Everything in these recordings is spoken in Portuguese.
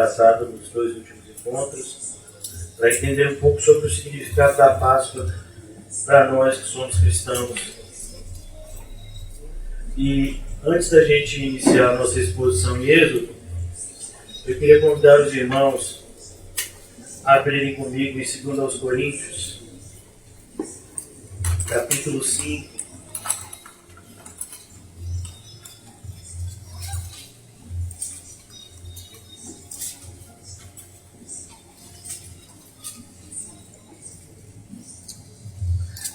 tratado nos dois últimos encontros, para entender um pouco sobre o significado da Páscoa para nós que somos cristãos. E antes da gente iniciar a nossa exposição em Êxodo, eu queria convidar os irmãos a abrirem comigo em 2 Coríntios, capítulo 5.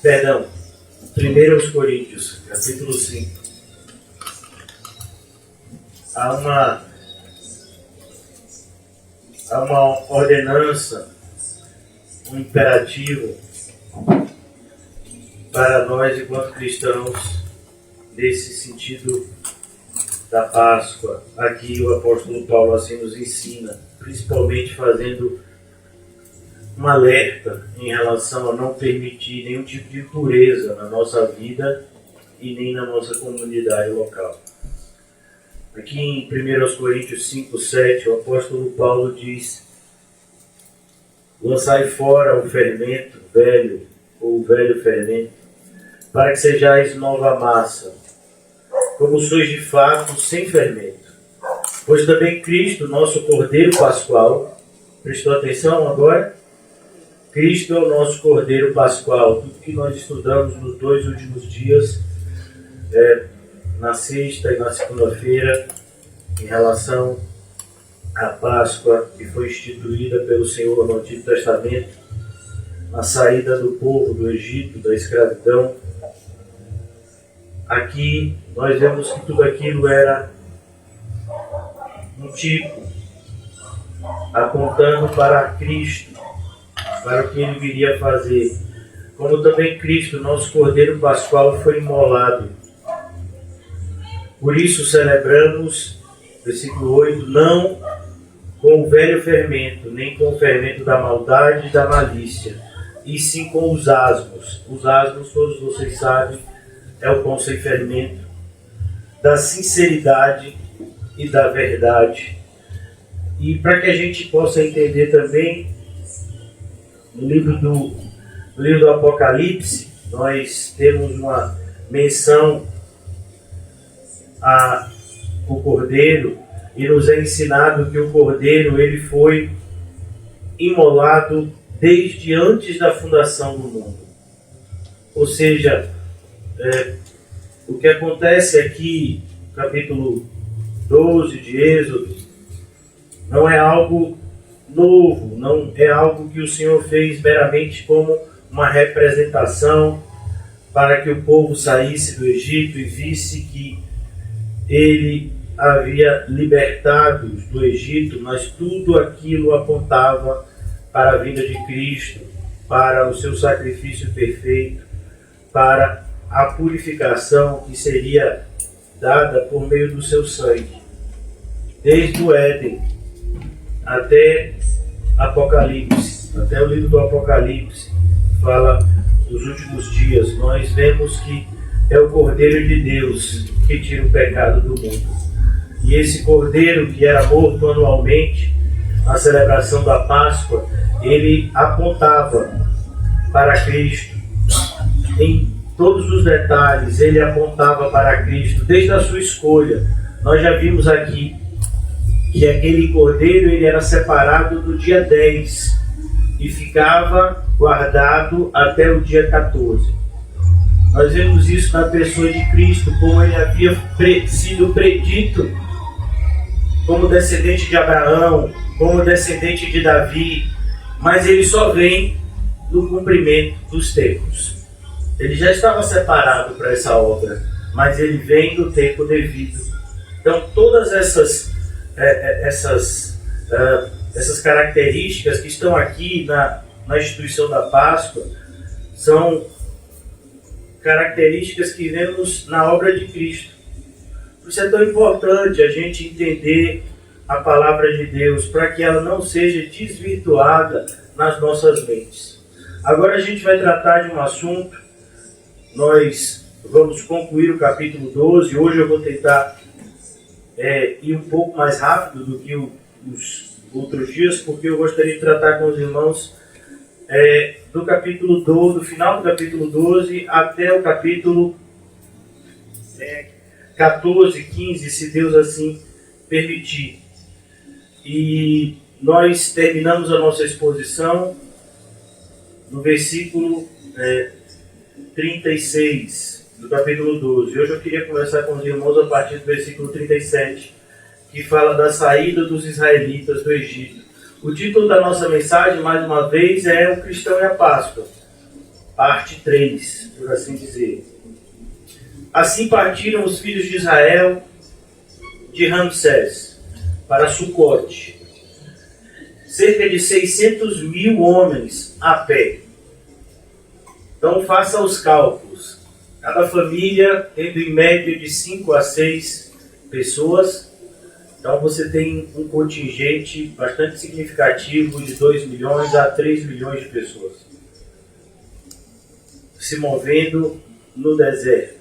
Perdão, 1 Coríntios, capítulo 5. Há uma ordenança, um imperativo para nós enquanto cristãos nesse sentido da Páscoa. Aqui o apóstolo Paulo assim nos ensina, principalmente fazendo um alerta em relação a não permitir nenhum tipo de impureza na nossa vida e nem na nossa comunidade local. Aqui em 1 Coríntios 5, 7, o apóstolo Paulo diz: lançai fora o fermento velho, ou o velho fermento, para que sejais nova massa, como sois de fato sem fermento. Pois também Cristo, nosso Cordeiro Pascual, prestou atenção agora? Cristo é o nosso Cordeiro Pascual. Tudo que nós estudamos nos 2 últimos dias, na sexta e na segunda-feira, em relação à Páscoa que foi instituída pelo Senhor no Antigo Testamento, na saída do povo do Egito, da escravidão. Aqui nós vemos que tudo aquilo era um tipo apontando para Cristo, para o que ele viria fazer. Como também Cristo, nosso Cordeiro Pascual, foi imolado. Por isso celebramos, versículo 8, não com o velho fermento, nem com o fermento da maldade e da malícia, e sim com os asmos. Os asmos, todos vocês sabem, é o pão sem fermento, da sinceridade e da verdade. E para que a gente possa entender também, no livro do Apocalipse, nós temos uma menção ao Cordeiro, e nos é ensinado que o Cordeiro ele foi imolado desde antes da fundação do mundo. Ou seja, o que acontece aqui, no capítulo 12 de Êxodo, não é algo novo, não é algo que o Senhor fez meramente como uma representação para que o povo saísse do Egito e visse que ele havia libertado do Egito, mas tudo aquilo apontava para a vinda de Cristo, para o seu sacrifício perfeito, para a purificação que seria dada por meio do seu sangue. Desde o Éden até Apocalipse, até o livro do Apocalipse, fala dos últimos dias, nós vemos que é o Cordeiro de Deus que tira o pecado do mundo. E esse Cordeiro que era morto anualmente, na celebração da Páscoa, ele apontava para Cristo. Em todos os detalhes, ele apontava para Cristo, desde a sua escolha. Nós já vimos aqui que aquele Cordeiro ele era separado do dia 10 e ficava guardado até o dia 14. Nós vemos isso na pessoa de Cristo, como ele havia sido predito como descendente de Abraão, como descendente de Davi, mas ele só vem no cumprimento dos tempos. Ele já estava separado para essa obra, mas ele vem no tempo devido. Então todas essas características que estão aqui na instituição da Páscoa são características que vemos na obra de Cristo. Por isso é tão importante a gente entender a palavra de Deus, para que ela não seja desvirtuada nas nossas mentes. Agora a gente vai tratar de um assunto, nós vamos concluir o capítulo 12, hoje eu vou tentar ir um pouco mais rápido do que os outros dias, porque eu gostaria de tratar com os irmãos do capítulo 12, do final do capítulo 12 até o capítulo 14, 15, se Deus assim permitir. E nós terminamos a nossa exposição no versículo 36 do capítulo 12. Hoje eu queria conversar com os irmãos a partir do versículo 37, que fala da saída dos israelitas do Egito. O título da nossa mensagem, mais uma vez, é O Cristão e a Páscoa, parte 3, por assim dizer. Assim partiram os filhos de Israel de Ramsés para Sucote, cerca de 600.000 homens a pé. Então faça os cálculos. Cada família tendo em média de 5 a 6 pessoas. Então você tem um contingente bastante significativo de 2 milhões a 3 milhões de pessoas se movendo no deserto.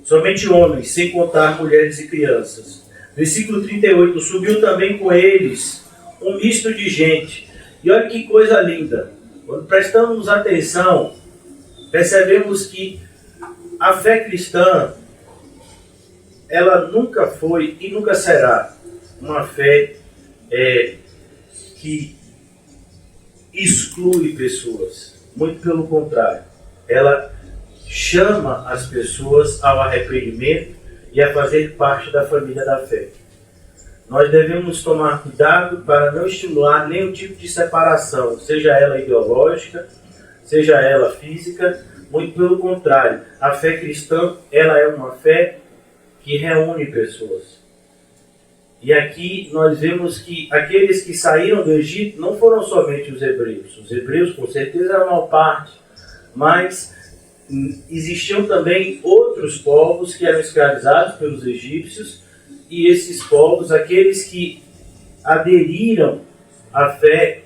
Somente homens, sem contar mulheres e crianças. Versículo 38, subiu também com eles um misto de gente. E olha que coisa linda. Quando prestamos atenção, percebemos que a fé cristã, ela nunca foi e nunca será uma fé que exclui pessoas. Muito pelo contrário. Ela chama as pessoas ao arrependimento e a fazer parte da família da fé. Nós devemos tomar cuidado para não estimular nenhum tipo de separação, seja ela ideológica, seja ela física. Muito pelo contrário. A fé cristã, ela é uma fé que reúne pessoas. E aqui nós vemos que aqueles que saíram do Egito não foram somente os hebreus. Os hebreus, com certeza, eram uma parte. Mas existiam também outros povos que eram escravizados pelos egípcios. E esses povos, aqueles que aderiram à fé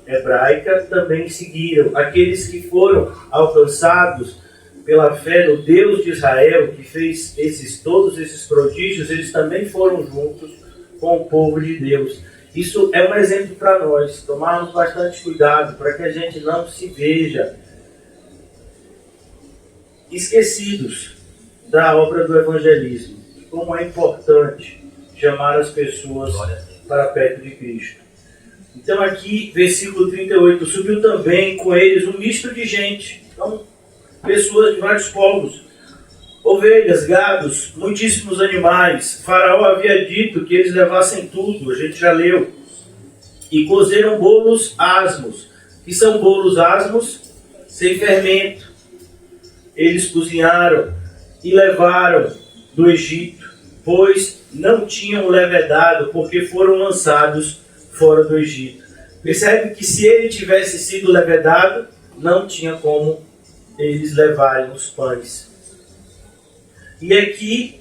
hebraica, também seguiram. Aqueles que foram alcançados pela fé no Deus de Israel, que fez todos esses prodígios, eles também foram juntos com o povo de Deus. Isso é um exemplo para nós, tomarmos bastante cuidado para que a gente não se veja esquecidos da obra do evangelismo. Como é importante chamar as pessoas para perto de Cristo. Então aqui, versículo 38, subiu também com eles um misto de gente. Então, pessoas de vários povos, ovelhas, gados, muitíssimos animais. Faraó havia dito que eles levassem tudo, a gente já leu. E cozeram bolos asmos. Que são bolos asmos? Sem fermento. Eles cozinharam e levaram do Egito, pois não tinham levedado, porque foram lançados fora do Egito. Percebe que se ele tivesse sido levedado, não tinha como eles levarem os pães. E aqui,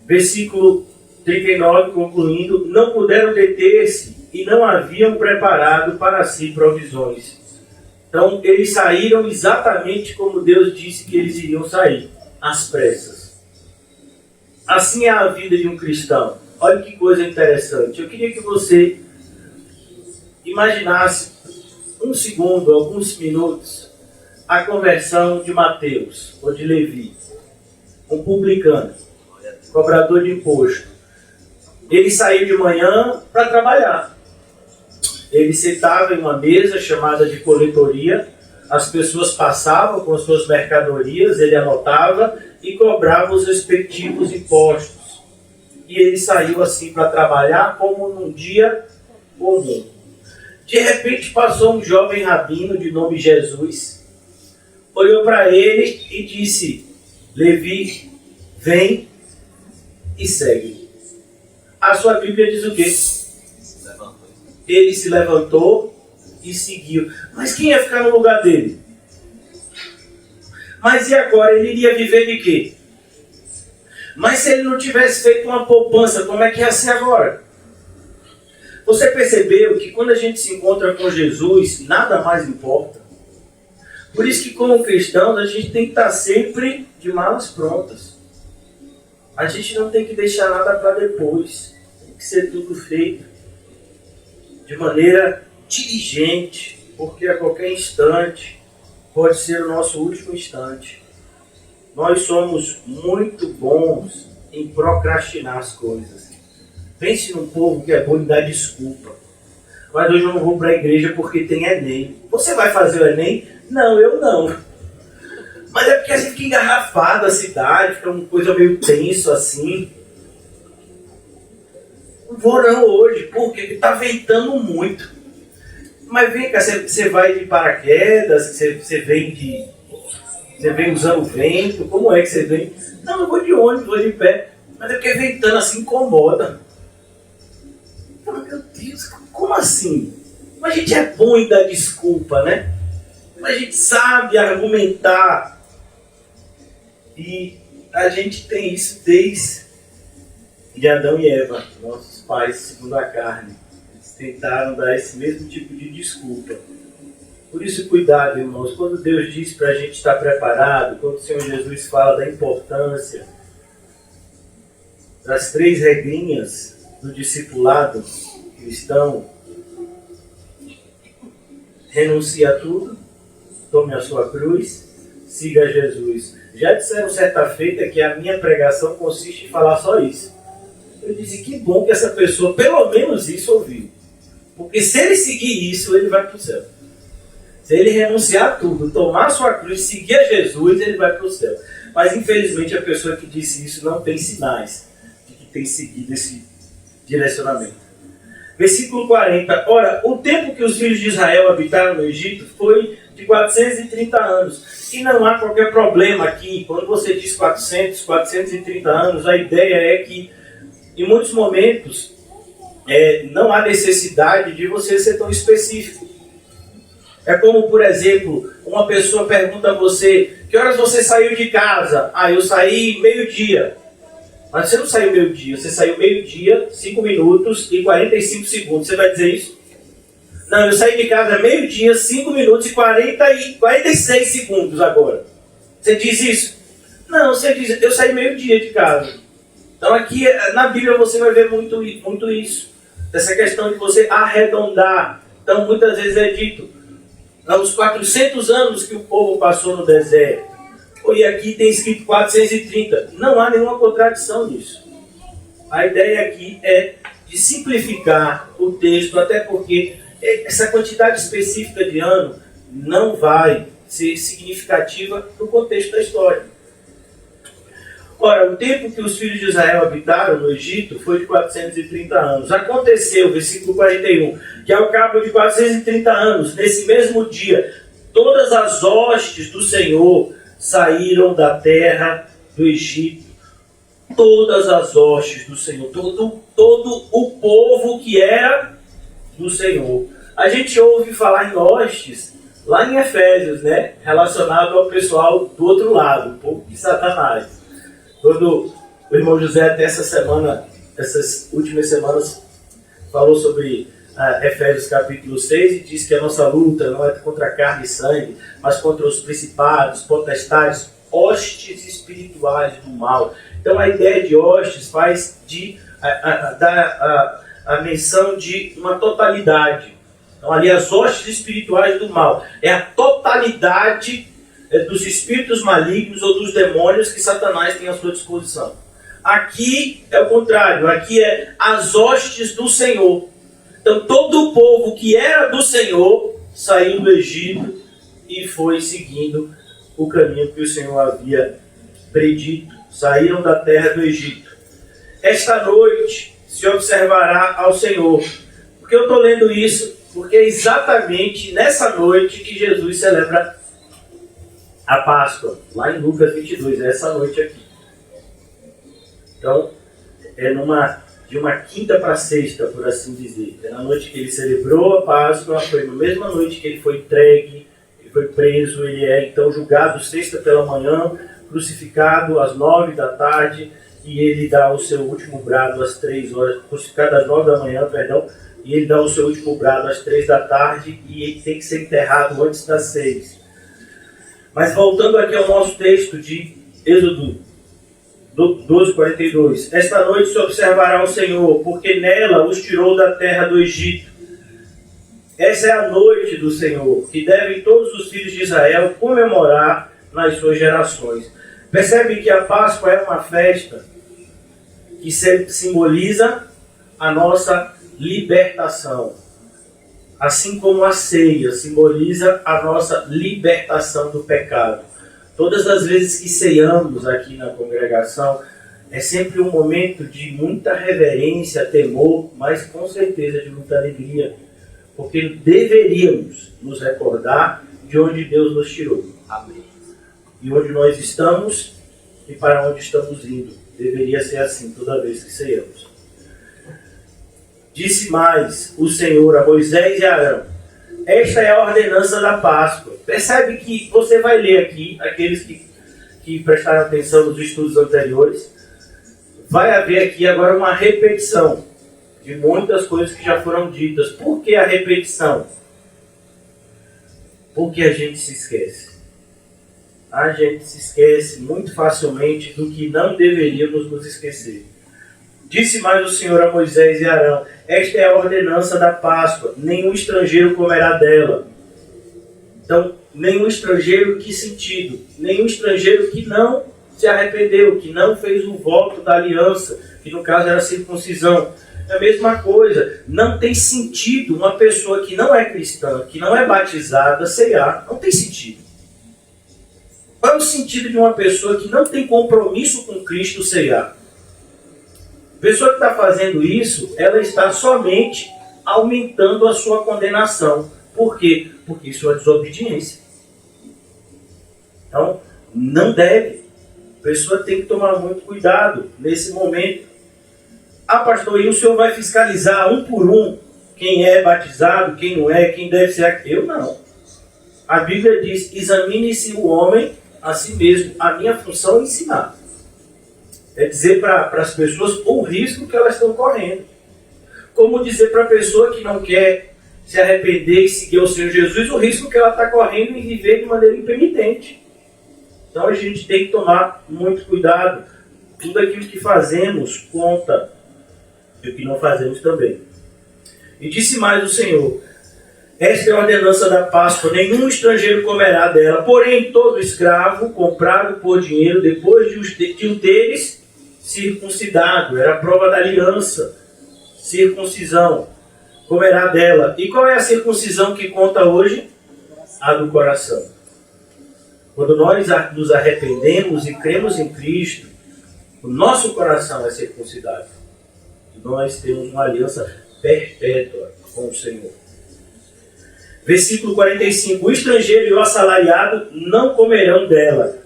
versículo 39, concluindo, não puderam deter-se e não haviam preparado para si provisões. Então, eles saíram exatamente como Deus disse que eles iriam sair, às pressas. Assim é a vida de um cristão. Olha que coisa interessante. Eu queria que você imaginasse um segundo, alguns minutos, a conversão de Mateus, ou de Levi, um publicano, cobrador de imposto. Ele saiu de manhã para trabalhar. Ele sentava em uma mesa chamada de coletoria, as pessoas passavam com as suas mercadorias, ele anotava e cobrava os respectivos impostos. E ele saiu assim para trabalhar como num dia comum. De repente passou um jovem rabino de nome Jesus, olhou para ele e disse: Levi, vem e segue. A sua Bíblia diz o quê? Ele se levantou e seguiu. Mas quem ia ficar no lugar dele? Mas e agora? Ele iria viver de quê? Mas se ele não tivesse feito uma poupança, como é que ia ser agora? Você percebeu que quando a gente se encontra com Jesus, nada mais importa? Por isso que como cristãos, a gente tem que estar sempre de malas prontas. A gente não tem que deixar nada para depois. que ser tudo feito de maneira diligente, porque a qualquer instante pode ser o nosso último instante. Nós somos muito bons em procrastinar as coisas. Pense num povo que é bom em dar desculpa. Mas hoje eu não vou para a igreja porque tem Enem. Você vai fazer o Enem? Não, eu não. Mas é porque a gente fica engarrafado a cidade, fica uma coisa meio tenso assim. Não vou não hoje, porque está ventando muito. Mas vem cá, você vai de paraquedas, você vem usando vento, como é que você vem? Não, eu vou de ônibus, vou de pé. Mas é porque ventando assim incomoda. Meu Deus, como assim? Mas a gente é bom em dar desculpa, né? Mas a gente sabe argumentar. E a gente tem isso desde Adão e Eva, nossos pais segundo a carne. Eles tentaram dar esse mesmo tipo de desculpa. Por isso, cuidado, irmãos. Quando Deus diz para a gente estar preparado, quando o Senhor Jesus fala da importância das 3 regrinhas do discipulado cristão, renuncie a tudo, tome a sua cruz, siga Jesus. Já disseram certa feita que a minha pregação consiste em falar só isso. Eu disse, que bom que essa pessoa, pelo menos isso, ouviu. Porque se ele seguir isso, ele vai para o céu. Se ele renunciar a tudo, tomar a sua cruz, seguir a Jesus, ele vai para o céu. Mas infelizmente a pessoa que disse isso não tem sinais de que tem seguido esse direcionamento. Versículo 40. Ora, o tempo que os filhos de Israel habitaram no Egito foi de 430 anos. E não há qualquer problema aqui. Quando você diz 430 anos, a ideia é que em muitos momentos não há necessidade de você ser tão específico. É como, por exemplo, uma pessoa pergunta a você, que horas você saiu de casa? Ah, eu saí meio-dia. Mas você não saiu meio-dia, você saiu meio-dia, 5 minutos e 45 segundos. Você vai dizer isso? Não, eu saí de casa meio-dia, 5 minutos e 46 segundos agora. Você diz isso? Não, você diz, eu saí meio-dia de casa. Então aqui na Bíblia você vai ver muito isso. Essa questão de você arredondar. Então muitas vezes é dito, os 400 anos que o povo passou no deserto. E aqui tem escrito 430. Não há nenhuma contradição nisso. A ideia aqui é de simplificar o texto, até porque essa quantidade específica de ano não vai ser significativa no contexto da história. Ora, o tempo que os filhos de Israel habitaram no Egito foi de 430 anos. Aconteceu, versículo 41, que ao cabo de 430 anos, nesse mesmo dia, todas as hostes do Senhor saíram da terra do Egito. Todas as hostes do Senhor, todo o povo que era do Senhor. A gente ouve falar em hostes lá em Efésios, né? Relacionado ao pessoal do outro lado, o povo de Satanás. Quando o irmão José até essas últimas semanas, falou sobre Efésios capítulo 6 e diz que a nossa luta não é contra carne e sangue, mas contra os principados, potestades, hostes espirituais do mal. Então a ideia de hostes faz a menção de uma totalidade. Então ali as hostes espirituais do mal é a totalidade dos espíritos malignos ou dos demônios que Satanás tem à sua disposição. Aqui é o contrário, aqui é as hostes do Senhor. Então todo o povo que era do Senhor saiu do Egito e foi seguindo o caminho que o Senhor havia predito. Saíram da terra do Egito. Esta noite se observará ao Senhor. Por que eu estou lendo isso? Porque é exatamente nessa noite que Jesus celebra a Páscoa, lá em Lucas 22, é essa noite aqui. Então, é de uma quinta para sexta, por assim dizer. É na noite que ele celebrou a Páscoa, foi na mesma noite que ele foi entregue, ele foi preso, ele é então julgado sexta pela manhã, crucificado às 9 da tarde, e ele dá o seu último brado às 3 horas, crucificado às 9 da manhã, perdão, e ele dá o seu último brado às 3 da tarde, e ele tem que ser enterrado antes das 6. Mas voltando aqui ao nosso texto de Êxodo 12:42. Esta noite se observará o Senhor, porque nela os tirou da terra do Egito. Essa é a noite do Senhor, que devem todos os filhos de Israel comemorar nas suas gerações. Percebe que a Páscoa é uma festa que simboliza a nossa libertação. Assim como a ceia simboliza a nossa libertação do pecado. Todas as vezes que ceiamos aqui na congregação, é sempre um momento de muita reverência, temor, mas com certeza de muita alegria. Porque deveríamos nos recordar de onde Deus nos tirou. Amém. E onde nós estamos e para onde estamos indo. Deveria ser assim toda vez que ceiamos. Disse mais o Senhor a Moisés e a Arão: esta é a ordenança da Páscoa. Percebe que você vai ler aqui, aqueles que prestaram atenção nos estudos anteriores, vai haver aqui agora uma repetição de muitas coisas que já foram ditas. Por que a repetição? Porque a gente se esquece. A gente se esquece muito facilmente do que não deveríamos nos esquecer. Disse mais o Senhor a Moisés e a Arão: esta é a ordenança da Páscoa, nenhum estrangeiro comerá dela. Então, nenhum estrangeiro, que sentido? Nenhum estrangeiro que não se arrependeu, que não fez o voto da aliança, que no caso era a circuncisão. É a mesma coisa, não tem sentido uma pessoa que não é cristã, que não é batizada, ceiar, não tem sentido. Qual é o sentido de uma pessoa que não tem compromisso com Cristo ceiar? A pessoa que está fazendo isso, ela está somente aumentando a sua condenação. Por quê? Porque isso é desobediência. Então, não deve. A pessoa tem que tomar muito cuidado nesse momento. Ah, pastor, e o senhor vai fiscalizar um por um quem é batizado, quem não é, quem deve ser? Eu não. A Bíblia diz: examine-se o homem a si mesmo. A minha função é ensinar. É dizer para as pessoas o risco que elas estão correndo. Como dizer para a pessoa que não quer se arrepender e seguir o Senhor Jesus o risco que ela está correndo em viver de maneira impenitente. Então a gente tem que tomar muito cuidado. Tudo aquilo que fazemos conta. E o que não fazemos também. E disse mais o Senhor: esta é a ordenança da Páscoa, nenhum estrangeiro comerá dela, porém todo escravo comprado por dinheiro, depois de o teres circuncidado, era a prova da aliança, circuncisão, comerá dela. E qual é a circuncisão que conta hoje? A do coração. Quando nós nos arrependemos e cremos em Cristo, o nosso coração é circuncidado. Nós temos uma aliança perpétua com o Senhor. Versículo 45. O estrangeiro e o assalariado não comerão dela.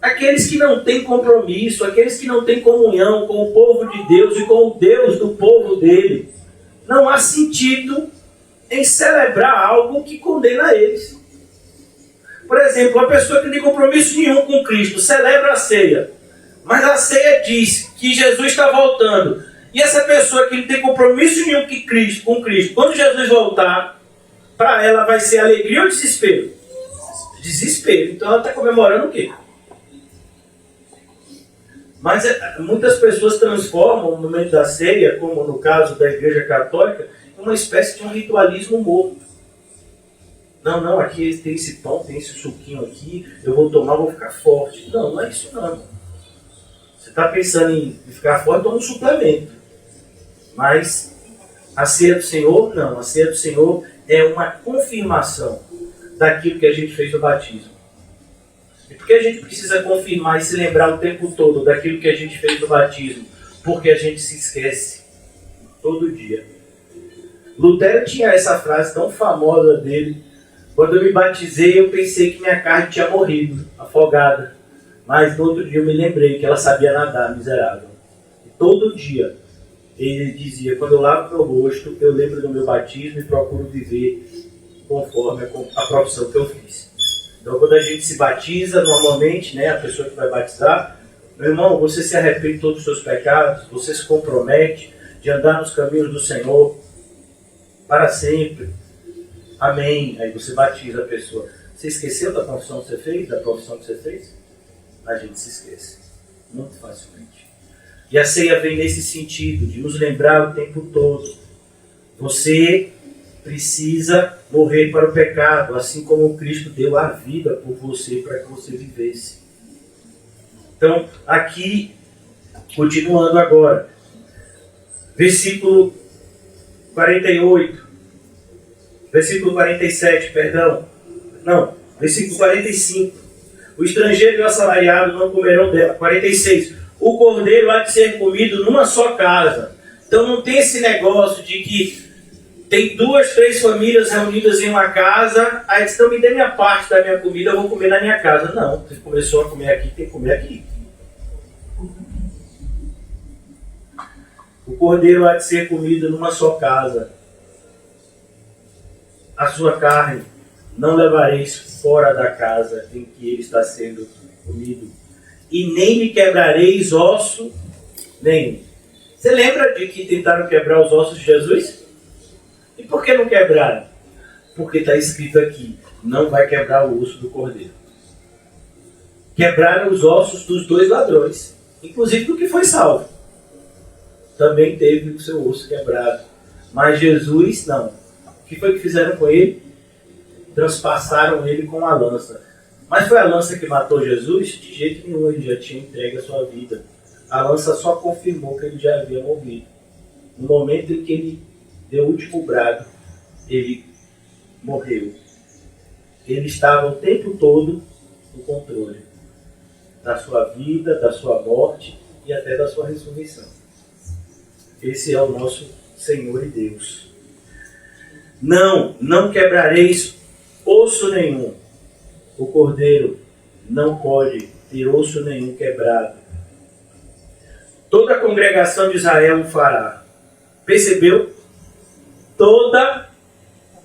Aqueles que não têm compromisso, aqueles que não têm comunhão com o povo de Deus e com o Deus do povo dele, não há sentido em celebrar algo que condena eles. Por exemplo, a pessoa que não tem compromisso nenhum com Cristo celebra a ceia, mas a ceia diz que Jesus está voltando. E essa pessoa que não tem compromisso nenhum com Cristo, quando Jesus voltar, para ela vai ser alegria ou desespero? Desespero. Então ela está comemorando o quê? Mas muitas pessoas transformam o momento da ceia, como no caso da Igreja Católica, em uma espécie de um ritualismo morto. Não, aqui tem esse pão, tem esse suquinho aqui, eu vou tomar, vou ficar forte. Não é isso não. Você está pensando em ficar forte, toma um suplemento. Mas a ceia do Senhor, não. A ceia do Senhor é uma confirmação daquilo que a gente fez no batismo. E por que a gente precisa confirmar e se lembrar o tempo todo daquilo que a gente fez no batismo? Porque a gente se esquece todo dia. Lutero tinha essa frase tão famosa dele: quando eu me batizei, eu pensei que minha carne tinha morrido, afogada. Mas no outro dia eu me lembrei que ela sabia nadar, miserável. E todo dia ele dizia: quando eu lavo meu rosto, eu lembro do meu batismo e procuro viver conforme a profissão que eu fiz. Então, quando a gente se batiza, normalmente, a pessoa que vai batizar, meu irmão, você se arrepende de todos os seus pecados, você se compromete de andar nos caminhos do Senhor para sempre. Amém. Aí você batiza a pessoa. Você esqueceu da confissão que você fez, da profissão que você fez? A gente se esquece. muito facilmente. E a ceia vem nesse sentido, de nos lembrar o tempo todo. Você precisa morrer para o pecado, assim como Cristo deu a vida por você, para que você vivesse. Então, aqui, continuando agora, versículo 48, versículo 47, perdão, não, versículo 45, o estrangeiro e o assalariado não comerão dela. 46, o cordeiro há de ser comido numa só casa. Então não tem esse negócio de que tem 2, 3 famílias reunidas em uma casa, aí diz, então me dê minha parte da minha comida, eu vou comer na minha casa. Não, você começou a comer aqui, tem que comer aqui. O cordeiro há de ser comido numa só casa. A sua carne não levareis fora da casa em que ele está sendo comido. E nem me quebrareis osso nenhum. Você lembra de que tentaram quebrar os ossos de Jesus? E por que não quebraram? Porque está escrito aqui, não vai quebrar o osso do cordeiro. Quebraram os ossos dos 2 ladrões, inclusive do que foi salvo. Também teve o seu osso quebrado. Mas Jesus, não. O que foi que fizeram com ele? Transpassaram ele com a lança. Mas foi a lança que matou Jesus? De jeito nenhum, ele já tinha entregue a sua vida. A lança só confirmou que ele já havia morrido. No momento em que ele deu o último brado, ele morreu. Ele estava o tempo todo no controle da sua vida, da sua morte e até da sua ressurreição. Esse é o nosso Senhor e Deus. Não quebrareis osso nenhum. O cordeiro não pode ter osso nenhum quebrado. Toda a congregação de Israel o fará. Percebeu? Toda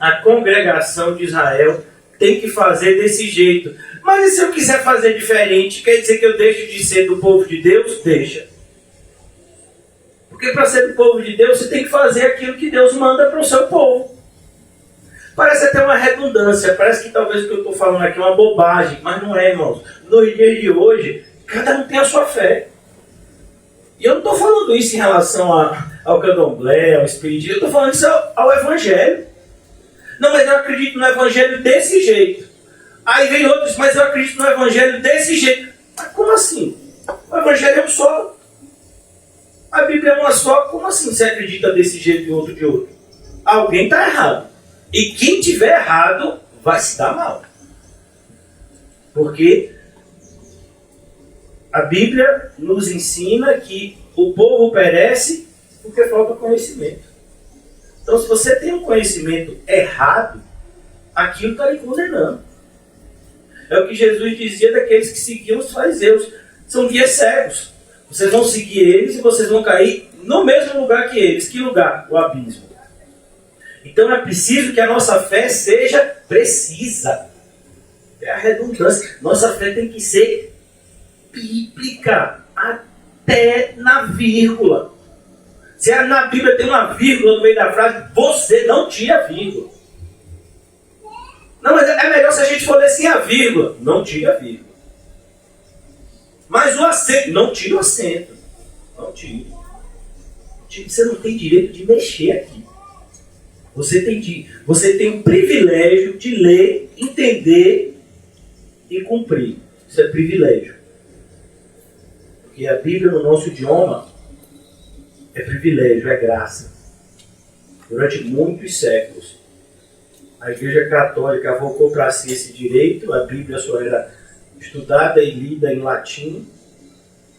a congregação de Israel tem que fazer desse jeito. Mas e se eu quiser fazer diferente, quer dizer que eu deixo de ser do povo de Deus? Deixa. Porque para ser do povo de Deus, você tem que fazer aquilo que Deus manda para o seu povo. Parece até uma redundância, parece que talvez o que eu estou falando aqui é uma bobagem, mas não é, irmãos. Nos dias de hoje, cada um tem a sua fé. E eu não estou falando isso em relação ao candomblé, ao espiritismo, eu estou falando isso ao evangelho. Não, mas eu acredito no evangelho desse jeito. Aí vem outros, mas eu acredito no evangelho desse jeito. Mas como assim? O evangelho é um só. A Bíblia é uma só. Como assim você acredita desse jeito e outro de outro? Alguém está errado. E quem tiver errado vai se dar mal. Porque a Bíblia nos ensina que o povo perece porque falta conhecimento. Então, se você tem um conhecimento errado, aquilo está lhe condenando. É o que Jesus dizia daqueles que seguiam os fariseus. São guias cegos. Vocês vão seguir eles e vocês vão cair no mesmo lugar que eles. Que lugar? O abismo. Então é preciso que a nossa fé seja precisa. É a redundância. Nossa fé tem que ser bíblica, até na vírgula. Se na Bíblia tem uma vírgula no meio da frase, você não tira a vírgula. Não, mas é melhor se a gente for ler sem a vírgula. Não tira a vírgula. Mas o acento, não tira o acento. Não tira. Você não tem direito de mexer aqui. Você tem o privilégio de ler, entender e cumprir. Isso é privilégio. Porque a Bíblia no nosso idioma é privilégio, é graça. Durante muitos séculos, a Igreja Católica avocou para si esse direito, a Bíblia só era estudada e lida em latim,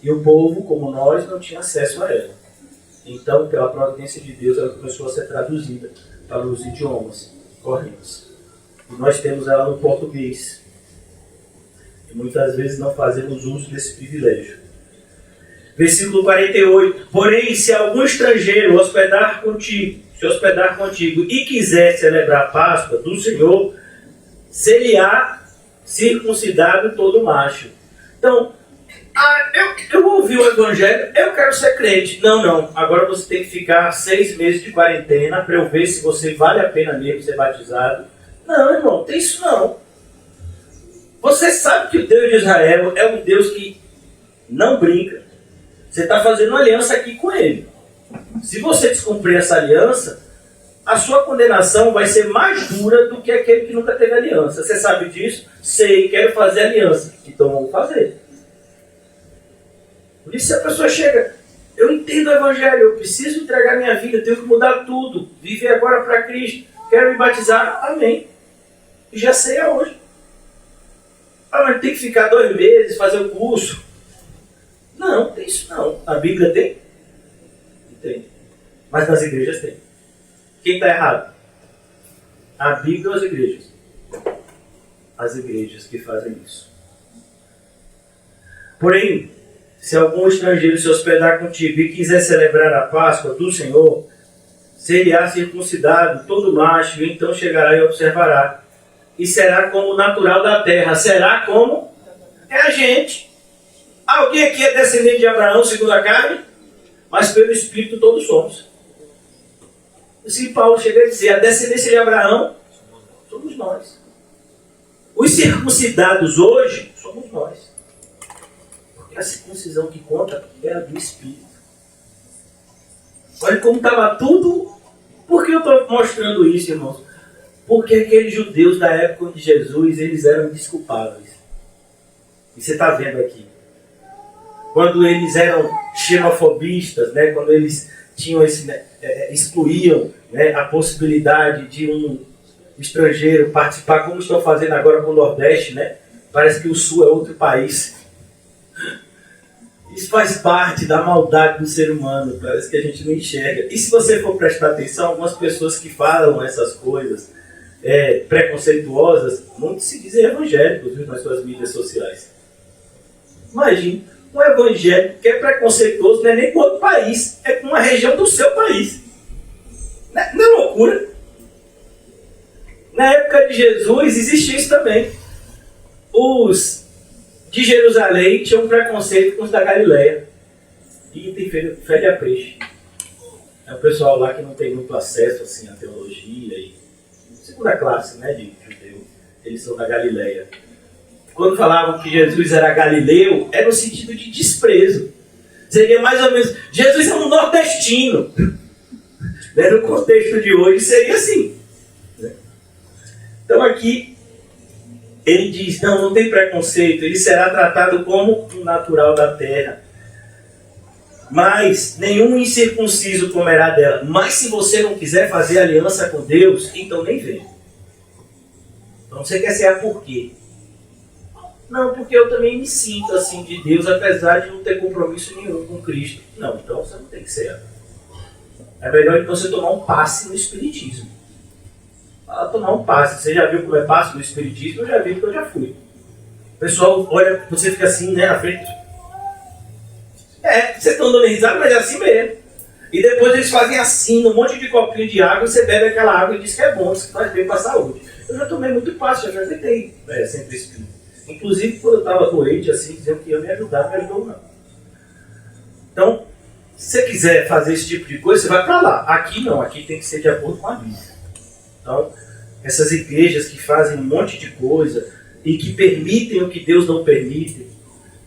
e o povo, como nós, não tinha acesso a ela. Então, pela providência de Deus, ela começou a ser traduzida para os idiomas correntes. E nós temos ela no português. E muitas vezes não fazemos uso desse privilégio. Versículo 48. Porém, se algum estrangeiro se hospedar contigo e quiser celebrar a Páscoa do Senhor, ser-lhe-á circuncidado todo macho. Então, eu ouvi o evangelho, eu quero ser crente. Não. Agora você tem que ficar 6 meses de quarentena para eu ver se você vale a pena mesmo ser batizado. Não, irmão, não tem isso não. Você sabe que o Deus de Israel é um Deus que Não brinca. Você está fazendo uma aliança aqui com ele. Se você descumprir essa aliança, a sua condenação vai ser mais dura do que aquele que nunca teve aliança. Você sabe disso? Sei, quero fazer aliança. Então vamos fazer. Por isso, se a pessoa chega, eu entendo o Evangelho, eu preciso entregar minha vida, eu tenho que mudar tudo, viver agora para Cristo, quero me batizar, amém. E já sei hoje. Ah, mas tem que ficar 2 meses, fazer o curso. Não, tem isso não. A Bíblia tem? Tem. Mas nas igrejas tem. Quem está errado? A Bíblia ou as igrejas? As igrejas que fazem isso. Porém, se algum estrangeiro se hospedar contigo e quiser celebrar a Páscoa do Senhor, ser-lhe-á circuncidado todo macho, e então chegará e observará. E será como natural da terra. Será como? É a gente. Alguém aqui é descendente de Abraão segundo a carne? Mas pelo Espírito todos somos. Se Paulo chega a dizer, a descendência de Abraão somos nós. Os circuncidados hoje somos nós. Porque a circuncisão que conta é a do Espírito. Olha como estava tudo. Por que eu estou mostrando isso, irmãos? Porque aqueles judeus da época de Jesus, eles eram indesculpáveis. E você está vendo aqui. Quando eles eram xenofobistas, né? Quando eles tinham excluíam, né, a possibilidade de um estrangeiro participar, como estão fazendo agora com o Nordeste, né? Parece que o Sul é outro país. Isso faz parte da maldade do ser humano, parece que a gente não enxerga. E se você for prestar atenção, algumas pessoas que falam essas coisas preconceituosas, muitos se dizem evangélicos, viu, nas suas mídias sociais. Imagine, um evangélico que é preconceituoso não é nem com outro país, é com uma região do seu país. Não é loucura? Na época de Jesus existia isso também. Os de Jerusalém tinham preconceito com os da Galileia. E tem fede a peixe. É o pessoal lá que não tem muito acesso assim, à teologia e segunda classe, né, de judeu. Eles são da Galileia. Quando falavam que Jesus era galileu, era no sentido de desprezo. Seria mais ou menos, Jesus é um nordestino. No contexto de hoje seria assim. Então aqui, ele diz, não tem preconceito, ele será tratado como um natural da terra. Mas nenhum incircunciso comerá dela. Mas se você não quiser fazer aliança com Deus, então nem vem. Então você quer ser por quê? Não, porque eu também me sinto assim de Deus, apesar de não ter compromisso nenhum com Cristo. Não, então você não tem que ser. É melhor então você tomar um passe no Espiritismo. Tomar um passe. Você já viu como é passe no Espiritismo? Eu já vi, porque eu já fui. O pessoal olha, você fica assim, né, na frente. Vocês estão dando risada, mas é assim mesmo. E depois eles fazem assim, num monte de copinho de água, você bebe aquela água e diz que é bom, que faz bem para a saúde. Eu já tomei muito passe, já frequentei sempre Espírito. Inclusive, quando eu estava doente, assim, dizendo que ia me ajudar, não me ajudou não. Então, se você quiser fazer esse tipo de coisa, você vai para lá. Aqui não, aqui tem que ser de acordo com a Bíblia. Então, essas igrejas que fazem um monte de coisa e que permitem o que Deus não permite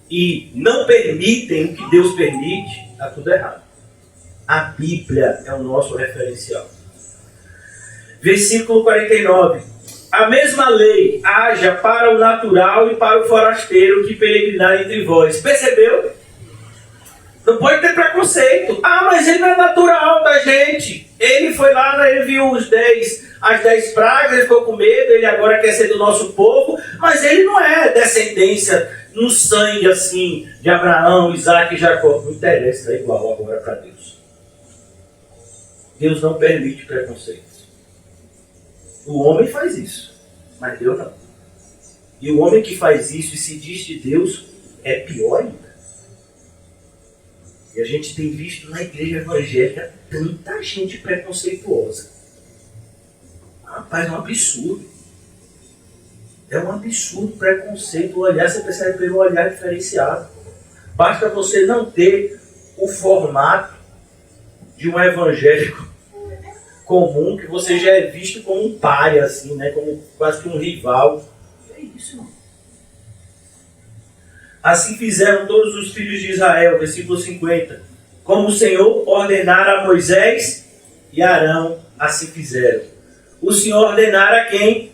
e não permitem o que Deus permite, está tudo errado. A Bíblia é o nosso referencial. Versículo 49. A mesma lei haja para o natural e para o forasteiro que peregrinar entre vós. Percebeu? Não pode ter preconceito. Ah, mas ele não é natural da gente. Ele foi lá, ele viu as 10 pragas, ele ficou com medo, ele agora quer ser do nosso povo, mas ele não é descendência no sangue assim de Abraão, Isaac e Jacó. Não interessa, é igual agora para Deus. Deus não permite preconceito. O homem faz isso, mas Deus não. E o homem que faz isso e se diz de Deus é pior ainda. E a gente tem visto na igreja evangélica tanta gente preconceituosa. Rapaz, é um absurdo. É um absurdo preconceito. O olhar, você percebe pelo olhar diferenciado. Basta você não ter o formato de um evangélico comum, que você já é visto como um pária, assim, né? Como quase que um rival. É isso, irmão. Assim fizeram todos os filhos de Israel, versículo 50. Como o Senhor ordenara a Moisés e Arão, assim fizeram. O Senhor ordenara a quem?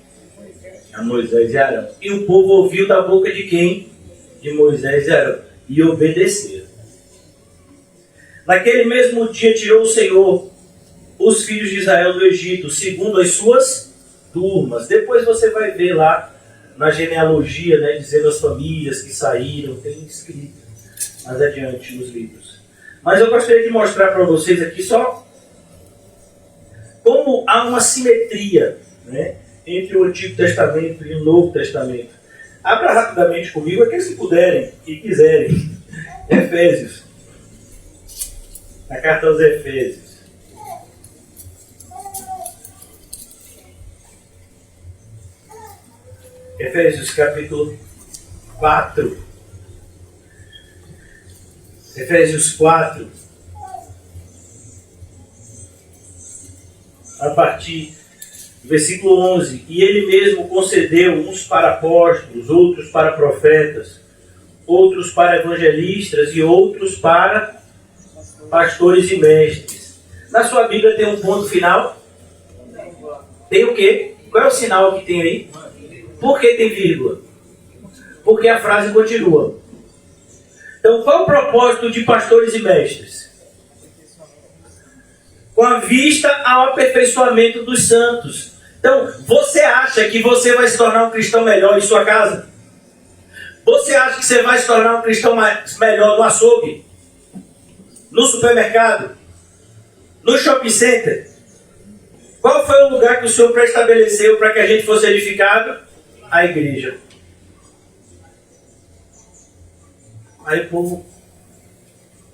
A Moisés e Arão. E o povo ouviu da boca de quem? De Moisés e Arão. E obedeceram. Naquele mesmo dia tirou o Senhor os filhos de Israel do Egito, segundo as suas turmas. Depois você vai ver lá na genealogia, né, dizendo as famílias que saíram, tem escrito mais adiante nos livros. Mas eu gostaria de mostrar para vocês aqui só como há uma simetria, né, entre o Antigo Testamento e o Novo Testamento. Abra rapidamente comigo, aqueles que puderem e quiserem, Efésios, na carta aos Efésios. Efésios capítulo 4. Efésios 4. A partir do versículo 11. E ele mesmo concedeu uns para apóstolos, outros para profetas, outros para evangelistas e outros para pastores e mestres. Na sua Bíblia tem um ponto final? Tem o quê? Qual é o sinal que tem aí? Por que tem vírgula? Porque a frase continua. Então, qual é o propósito de pastores e mestres? Com a vista ao aperfeiçoamento dos santos. Então, você acha que você vai se tornar um cristão melhor em sua casa? Você acha que você vai se tornar um cristão melhor no açougue? No supermercado? No shopping center? Qual foi o lugar que o Senhor pré-estabeleceu para que a gente fosse edificado? A igreja. Aí o povo,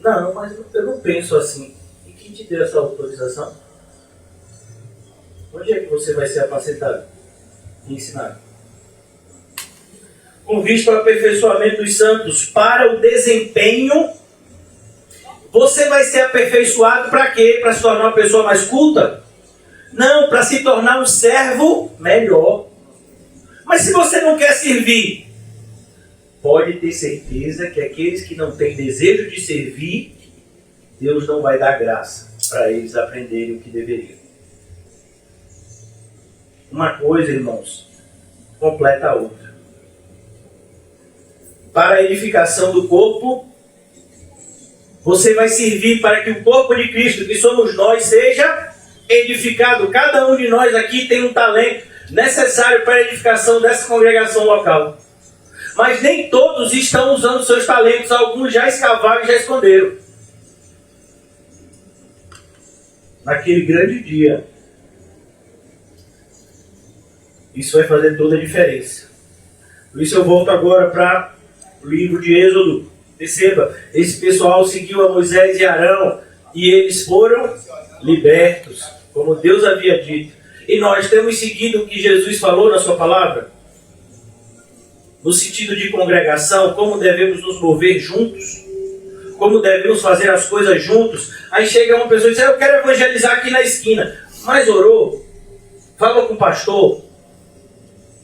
não, mas eu não penso assim. E quem te deu essa autorização? Onde é que você vai ser apacentado e ensinado? Com vista ao aperfeiçoamento dos santos, para o desempenho, você vai ser aperfeiçoado para quê? Para se tornar uma pessoa mais culta? Não, para se tornar um servo melhor. Mas se você não quer servir, pode ter certeza que aqueles que não têm desejo de servir, Deus não vai dar graça para eles aprenderem o que deveriam. Uma coisa, irmãos, completa a outra. Para a edificação do corpo, você vai servir para que o corpo de Cristo, que somos nós, seja edificado. Cada um de nós aqui tem um talento necessário para a edificação dessa congregação local. Mas nem todos estão usando seus talentos. Alguns já escavaram e já esconderam. Naquele grande dia, isso vai fazer toda a diferença. Por isso eu volto agora para o livro de Êxodo. Perceba, esse pessoal seguiu a Moisés e Arão e eles foram libertos, como Deus havia dito. E nós temos seguido o que Jesus falou na sua palavra? No sentido de congregação, como devemos nos mover juntos, como devemos fazer as coisas juntos. Aí chega uma pessoa e diz, eu quero evangelizar aqui na esquina. Mas orou? Falou com o pastor?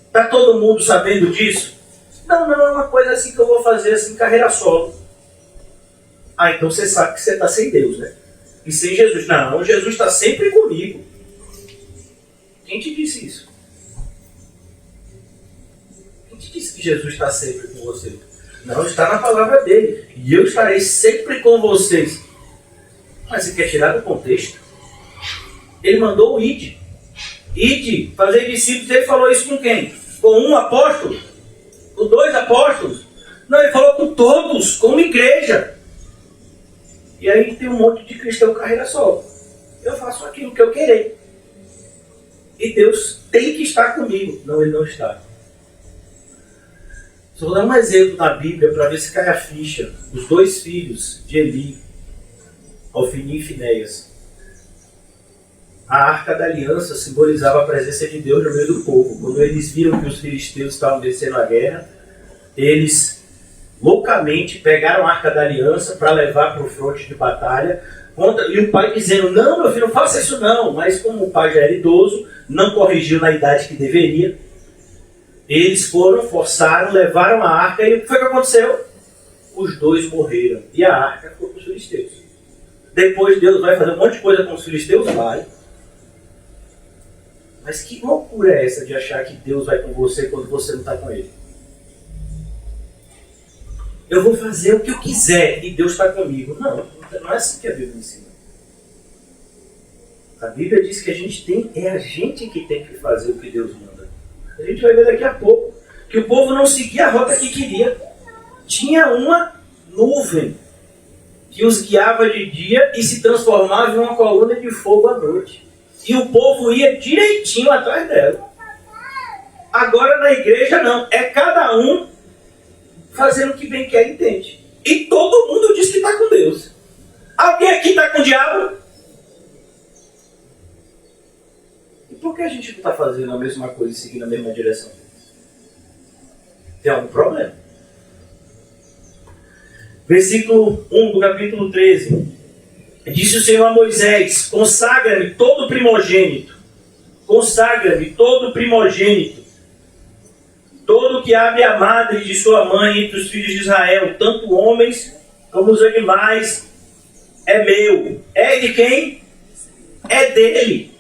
Está todo mundo sabendo disso? Não, é uma coisa assim que eu vou fazer assim, carreira solo. Ah, então você sabe que você está sem Deus, né? E sem Jesus. Não, Jesus está sempre comigo. Quem te disse isso? Quem te disse que Jesus está sempre com você? Não, está na palavra dele. E eu estarei sempre com vocês. Mas você quer tirar do contexto? Ele mandou o ide. Ide, fazer discípulos. Ele falou isso com quem? Com um apóstolo? Com dois apóstolos? Não, ele falou com todos, com uma igreja. E aí tem um monte de cristão carreira solo. Eu faço aquilo que eu querer. E Deus tem que estar comigo. Não, Ele não está. Só vou dar um exemplo na Bíblia para ver se cai a ficha. Os dois filhos de Eli, Ofni e Finéias. A Arca da Aliança simbolizava a presença de Deus no meio do povo. Quando eles viram que os filisteus estavam vencendo a guerra, eles loucamente pegaram a Arca da Aliança para levar para o fronte de batalha. E o pai dizendo, não, meu filho, não faça isso não. Mas como o pai já era idoso, não corrigiu na idade que deveria. Eles foram, forçaram, levaram a arca. E o que foi que aconteceu? os dois morreram e a arca ficou com os filisteus. Depois Deus vai fazer um monte de coisa com os filisteus? Vai. Mas que loucura é essa de achar que Deus vai com você quando você não está com Ele? Eu vou fazer o que eu quiser e Deus está comigo. Não é assim que a Bíblia ensina. A Bíblia diz que é a gente que tem que fazer o que Deus manda. A gente vai ver daqui a pouco que o povo não seguia a rota que queria. Tinha uma nuvem que os guiava de dia e se transformava em uma coluna de fogo à noite. E o povo ia direitinho atrás dela. Agora na igreja não. É cada um fazendo o que bem quer e entende. E todo mundo diz que está com Deus. Alguém aqui está com o diabo? E por que a gente não está fazendo a mesma coisa e seguindo a mesma direção? Tem algum problema? Versículo 1 do capítulo 13. Disse o Senhor a Moisés: consagra-me todo primogênito. Consagra-me todo primogênito. Todo que abre a madre de sua mãe entre os filhos de Israel, tanto homens como os animais, é meu. É de quem? É dele.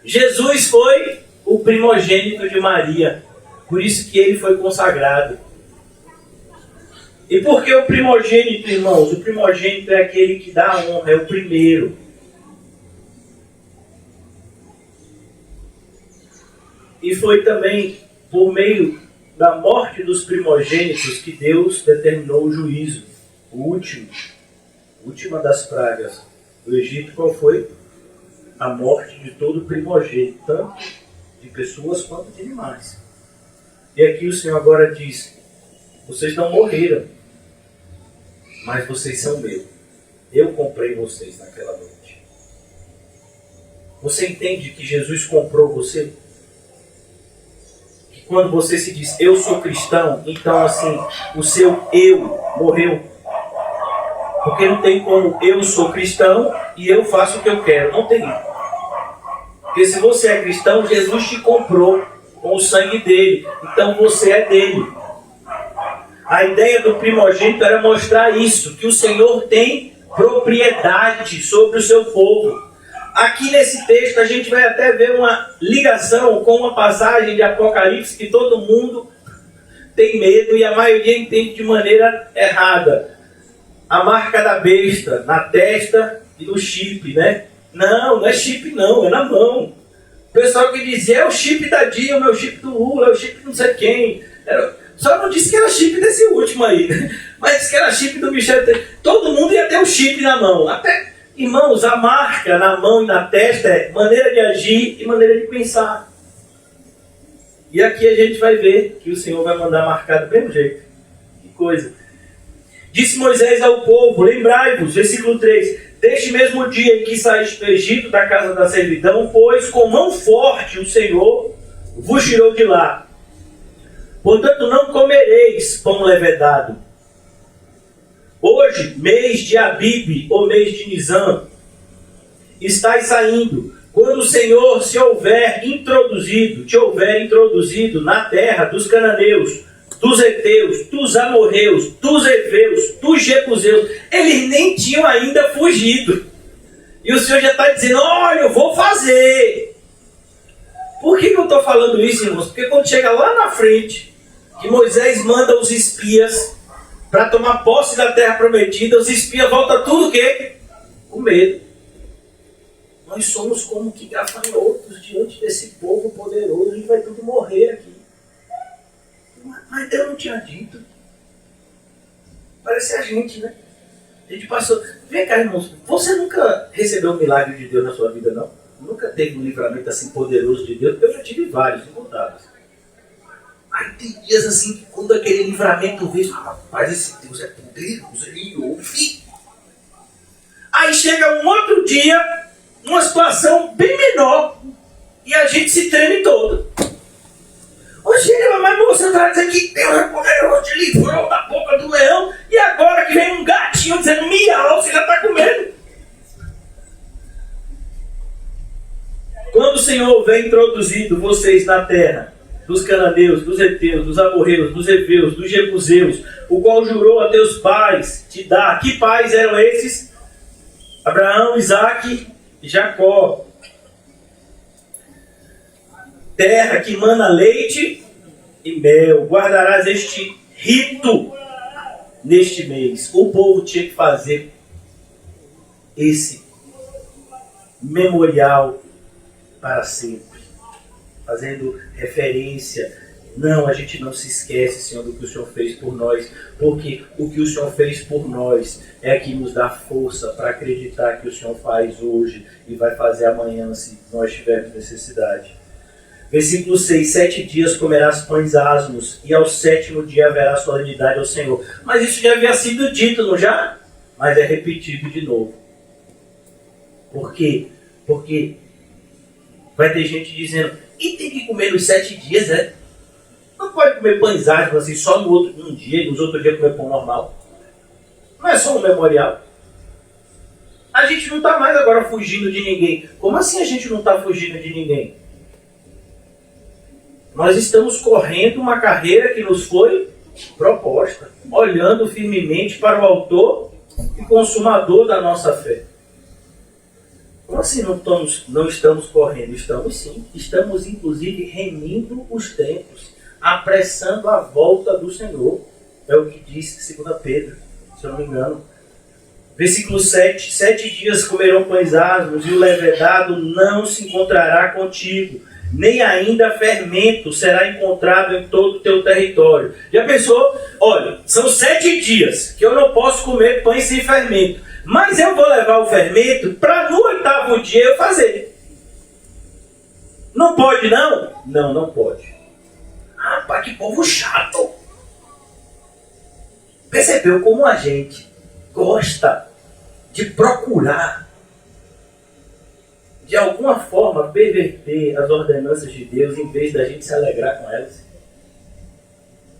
Jesus foi o primogênito de Maria. Por isso que ele foi consagrado. E por que o primogênito, irmãos? O primogênito é aquele que dá honra, é o primeiro. E foi também por meio da morte dos primogênitos que Deus determinou o juízo. O última das pragas do Egito, qual foi? A morte de todo primogênito, tanto de pessoas quanto de animais. E aqui o Senhor agora diz: vocês não morreram, mas vocês são meus. Eu comprei vocês naquela noite. Você entende que Jesus comprou você? Que quando você se diz, eu sou cristão, então assim, o seu eu morreu. Porque não tem como eu sou cristão e eu faço o que eu quero. Não tem. Porque se você é cristão, Jesus te comprou com o sangue dele. Então você é dele. A ideia do primogênito era mostrar isso, que o Senhor tem propriedade sobre o seu povo. Aqui nesse texto a gente vai até ver uma ligação com uma passagem de Apocalipse que todo mundo tem medo e a maioria entende de maneira errada. A marca da besta na testa e no chip, né? Não é chip não, é na mão. O pessoal que dizia, é o chip da Dilma, é o chip do Lula, é o chip de não sei quem. Só não disse que era chip desse último aí, mas disse que era chip do Michel. Todo mundo ia ter um chip na mão. Até, irmãos, a marca na mão e na testa é maneira de agir e maneira de pensar. E aqui a gente vai ver que o Senhor vai mandar marcar do mesmo jeito. Que coisa. Disse Moisés ao povo, lembrai-vos, versículo 3, deste mesmo dia em que saíste do Egito, da casa da servidão, pois com mão forte o Senhor vos tirou de lá. Portanto, não comereis pão levedado. Hoje, mês de Abibe, ou mês de Nisan, estáis saindo, quando o Senhor te houver introduzido na terra dos cananeus, dos heteus, dos amorreus, dos heveus, dos jebuseus. Eles nem tinham ainda fugido. E o Senhor já está dizendo, olha, eu vou fazer. Por que eu estou falando isso, irmãos? Porque quando chega lá na frente, que Moisés manda os espias para tomar posse da terra prometida, os espias voltam tudo o quê? Com medo. Nós somos como que gafanhotos diante desse povo poderoso, a gente vai tudo morrer aqui. Mas Deus não tinha dito. Parece a gente, né? A gente passou... Vem cá, irmãos, você nunca recebeu um milagre de Deus na sua vida, não? Nunca teve um livramento assim poderoso de Deus? Eu já tive vários, incontáveis. Aí tem dias assim, que quando aquele livramento vem, rapaz, esse Deus é poderoso, ele ouve. Aí chega um outro dia, uma situação bem menor, e a gente se treme todo. Oxe, mas você está dizendo que Deus é poderoso, te livrou da boca do leão, e agora que vem um gatinho dizendo miau, você já está com medo. Quando o Senhor houver introduzido vocês na terra, dos cananeus, dos heteus, dos amorreus, dos heveus, dos jebuseus, o qual jurou a teus pais te dar. Que pais eram esses? Abraão, Isaque e Jacó. Terra que mana leite e mel. Guardarás este rito neste mês. O povo tinha que fazer esse memorial para sempre, fazendo referência. Não, a gente não se esquece, Senhor, do que o Senhor fez por nós, porque o que o Senhor fez por nós é que nos dá força para acreditar que o Senhor faz hoje e vai fazer amanhã, se nós tivermos necessidade. Versículo 6, 7 dias comerás pães asmos, e ao 7º dia haverá solenidade ao Senhor. Mas isso já havia sido dito, não já? Mas é repetido de novo. Por quê? Porque vai ter gente dizendo, e tem que comer nos 7 dias, né? Não pode comer pães asmos assim, só no outro um dia, e nos outros dias comer pão normal. Não é só um memorial. A gente não está mais agora fugindo de ninguém. Como assim a gente não está fugindo de ninguém? Nós estamos correndo uma carreira que nos foi proposta, olhando firmemente para o autor e consumador da nossa fé. Como assim não estamos correndo? Estamos sim. Estamos inclusive remindo os tempos, apressando a volta do Senhor. É o que diz 2 Pedro, se eu não me engano. Versículo 7. 7 dias comerão pães asmos, e o levedado não se encontrará contigo, nem ainda fermento será encontrado em todo o teu território. Já pensou? Olha, são 7 dias que eu não posso comer pães sem fermento, mas eu vou levar o fermento para no 8º dia eu fazer. Não pode não? Não, não pode. Rapaz, que povo chato. Percebeu como a gente gosta de procurar, de alguma forma, perverter as ordenanças de Deus em vez da gente se alegrar com elas?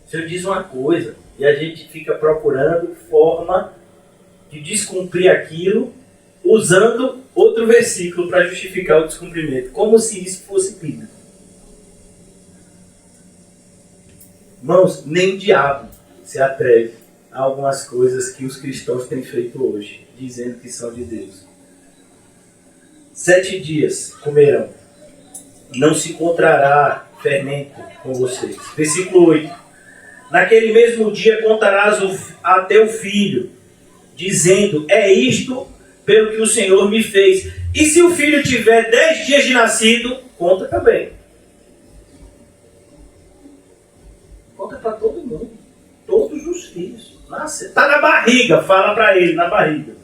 O Senhor diz uma coisa e a gente fica procurando forma de descumprir aquilo usando outro versículo para justificar o descumprimento, como se isso fosse bíblico. Irmãos, nem o diabo se atreve a algumas coisas que os cristãos têm feito hoje, dizendo que são de Deus. 7 dias comerão, não se encontrará fermento com vocês. Versículo 8. Naquele mesmo dia contarás a teu filho, dizendo, é isto pelo que o Senhor me fez. E se o filho tiver 10 dias de nascido, conta também. Conta para todo mundo, todos os filhos. Está na barriga, fala para ele, na barriga.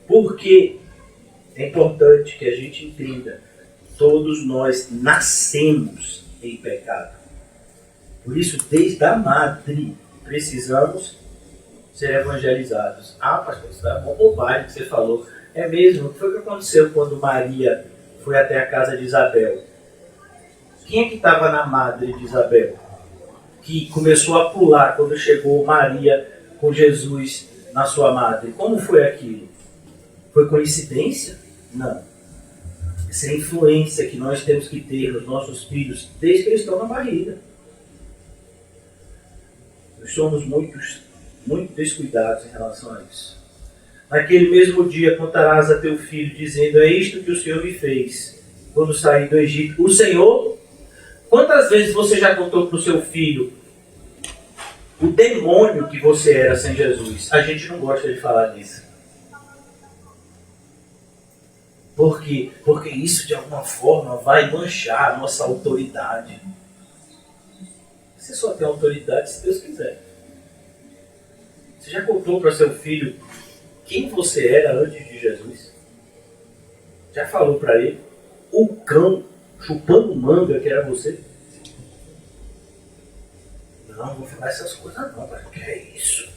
Porque é importante que a gente entenda, todos nós nascemos em pecado. Por isso, desde a madre, precisamos ser evangelizados. Ah, pastor, isso é uma bobagem que você falou. É mesmo, o que foi que aconteceu quando Maria foi até a casa de Isabel? Quem é que estava na madre de Isabel? Que começou a pular quando chegou Maria com Jesus na sua madre. Como foi aquilo? Foi coincidência? Não. Essa é a influência que nós temos que ter nos nossos filhos desde que eles estão na barriga. Nós somos muito descuidados em relação a isso. Naquele mesmo dia contarás a teu filho, dizendo, é isto que o Senhor me fez quando saí do Egito. O Senhor, quantas vezes você já contou para o seu filho o demônio que você era sem Jesus? A gente não gosta de falar disso. Por quê? Porque isso de alguma forma vai manchar a nossa autoridade. Você só tem autoridade se Deus quiser. Você já contou para seu filho quem você era antes de Jesus? Já falou para ele o cão chupando manga que era você? Não, não vou falar essas coisas não, mas o que é isso?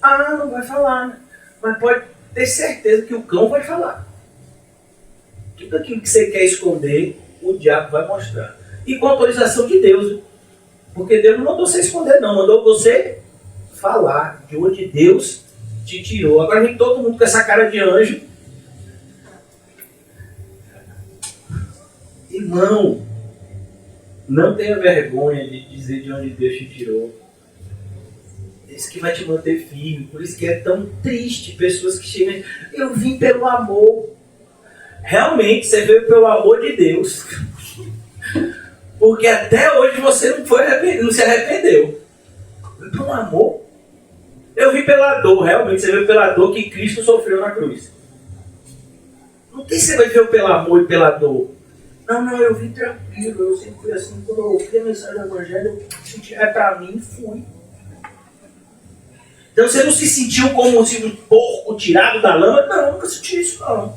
Ah, não vai falar, né? Mas pode ter certeza que o cão vai falar. Tudo aquilo que você quer esconder, o diabo vai mostrar. E com autorização de Deus. Porque Deus não mandou você esconder, não. Mandou você falar de onde Deus te tirou. Agora vem todo mundo com essa cara de anjo. Irmão, Não tenha vergonha de dizer de onde Deus te tirou. Isso que vai te manter firme. Por isso que é tão triste pessoas que chegam. Eu vim pelo amor. Realmente você veio pelo amor de Deus. Porque até hoje você não se arrependeu. Veio pelo amor. Eu vim pela dor. Realmente você veio pela dor que Cristo sofreu na cruz. Não tem você veio pelo amor e pela dor. Não, eu vim tranquilo. Eu sempre fui assim. Quando eu ouvi a mensagem do Evangelho, eu senti pra mim e fui. Então você não se sentiu como se um porco tirado da lama? Não, nunca senti isso não.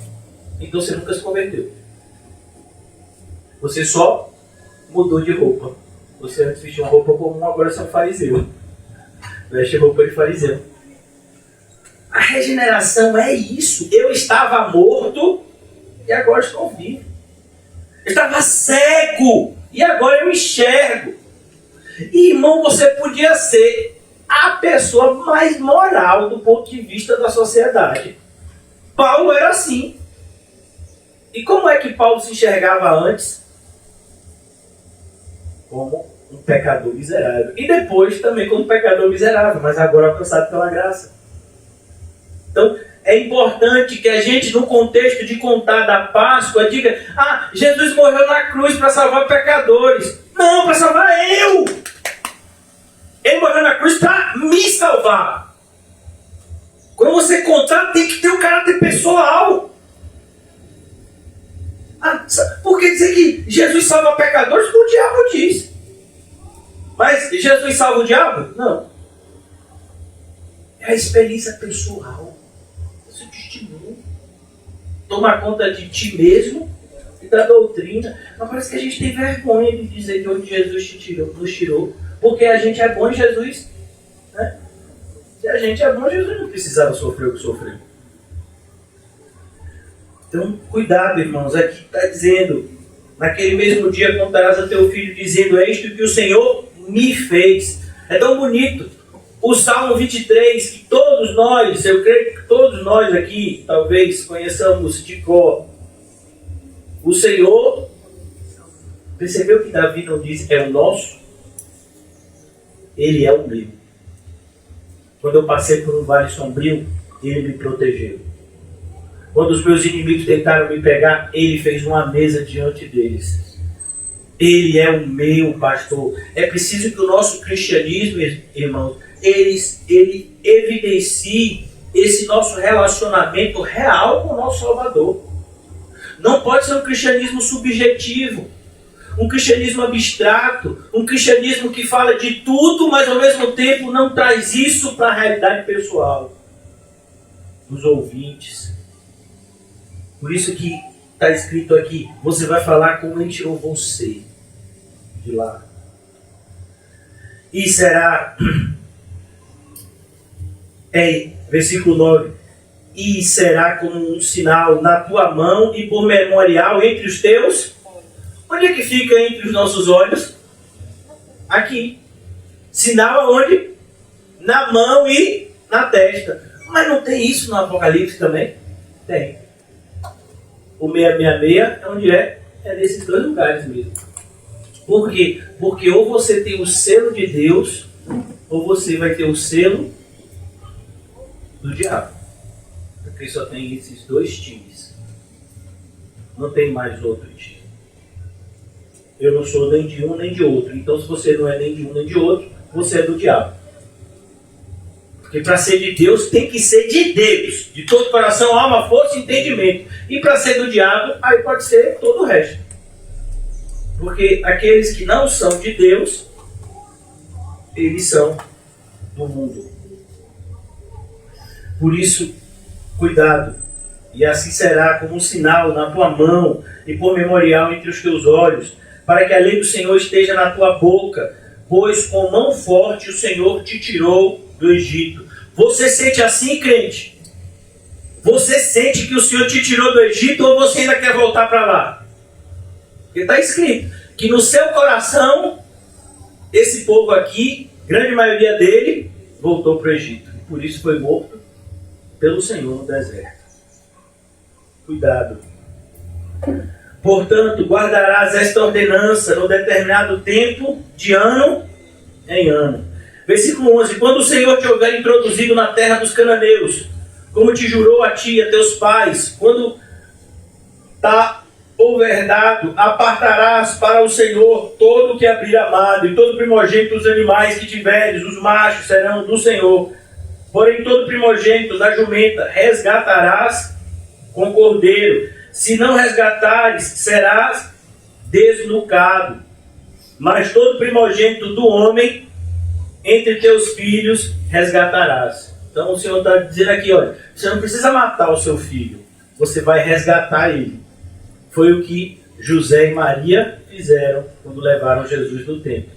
Então você nunca se converteu. Você só mudou de roupa. Você antes vestia uma roupa comum, agora você é um fariseu. Veste roupa de fariseu. A regeneração é isso. Eu estava morto e agora estou vivo. Eu estava cego e agora eu enxergo. E, irmão, você podia ser a pessoa mais moral do ponto de vista da sociedade. Paulo era assim. E como é que Paulo se enxergava antes? Como um pecador miserável. E depois também como um pecador miserável, mas agora alcançado pela graça. Então, é importante que a gente, no contexto de contar da Páscoa, diga: Jesus morreu na cruz para salvar pecadores. Não, para salvar eu! Ele morreu na cruz para me salvar. Quando você contar, tem que ter um caráter pessoal. Porque dizer que Jesus salva pecadores, o diabo diz. Mas Jesus salva o diabo? Não. É a experiência pessoal. É seu testemunho. Tomar conta de ti mesmo e da doutrina. Mas parece que a gente tem vergonha de dizer de onde Jesus nos tirou. Porque a gente é bom em Jesus. Né? Se a gente é bom, Jesus não precisava sofrer o que sofreu. Então, cuidado, irmãos. Aqui está dizendo: naquele mesmo dia contarás a teu filho, dizendo: é isto que o Senhor me fez. É tão bonito. O Salmo 23, que todos nós, eu creio que todos nós aqui, talvez conheçamos de cor. O Senhor, percebeu que Davi não diz é o nosso? Ele é o meu. Quando eu passei por um vale sombrio, Ele me protegeu. Quando os meus inimigos tentaram me pegar, Ele fez uma mesa diante deles. Ele é o meu pastor. É preciso que o nosso cristianismo, irmãos, ele evidencie esse nosso relacionamento real com o nosso Salvador. Não pode ser um cristianismo subjetivo, um cristianismo abstrato, um cristianismo que fala de tudo, mas ao mesmo tempo não traz isso para a realidade pessoal dos ouvintes. Por isso que está escrito aqui: você vai falar como Ele tirou você de lá. E será, versículo 9, e será como um sinal na tua mão e por memorial entre os teus. Onde é que fica entre os nossos olhos? Aqui. Sinal aonde? Na mão e na testa. Mas não tem isso no Apocalipse também? Tem. O 666 é onde é? É nesses dois lugares mesmo. Por quê? Porque ou você tem o selo de Deus, ou você vai ter o selo do diabo. Porque só tem esses dois times. Não tem mais outro time. Eu não sou nem de um nem de outro. Então, se você não é nem de um nem de outro, você é do diabo. Porque para ser de Deus, tem que ser de Deus. De todo coração, alma, força e entendimento. E para ser do diabo, aí pode ser todo o resto. Porque aqueles que não são de Deus, eles são do mundo. Por isso, cuidado. E assim será como um sinal na tua mão e por memorial entre os teus olhos, para que a lei do Senhor esteja na tua boca, pois com mão forte o Senhor te tirou do Egito. Você sente assim, crente? Você sente que o Senhor te tirou do Egito ou você ainda quer voltar para lá? Porque está escrito que no seu coração, esse povo aqui, grande maioria dele, voltou para o Egito. E por isso foi morto pelo Senhor no deserto. Cuidado. Portanto, guardarás esta ordenança no determinado tempo, de ano em ano. Versículo 11. Quando o Senhor te houver introduzido na terra dos cananeus, como te jurou a ti e a teus pais, quando houver dado, apartarás para o Senhor todo o que abrir amado, e todo primogênito dos animais que tiveres, os machos serão do Senhor. Porém, todo primogênito da jumenta resgatarás com cordeiro. Se não resgatares, serás desnucado. Mas todo primogênito do homem entre teus filhos resgatarás. Então o Senhor está dizendo aqui, olha, você não precisa matar o seu filho, você vai resgatar ele. Foi o que José e Maria fizeram quando levaram Jesus no templo.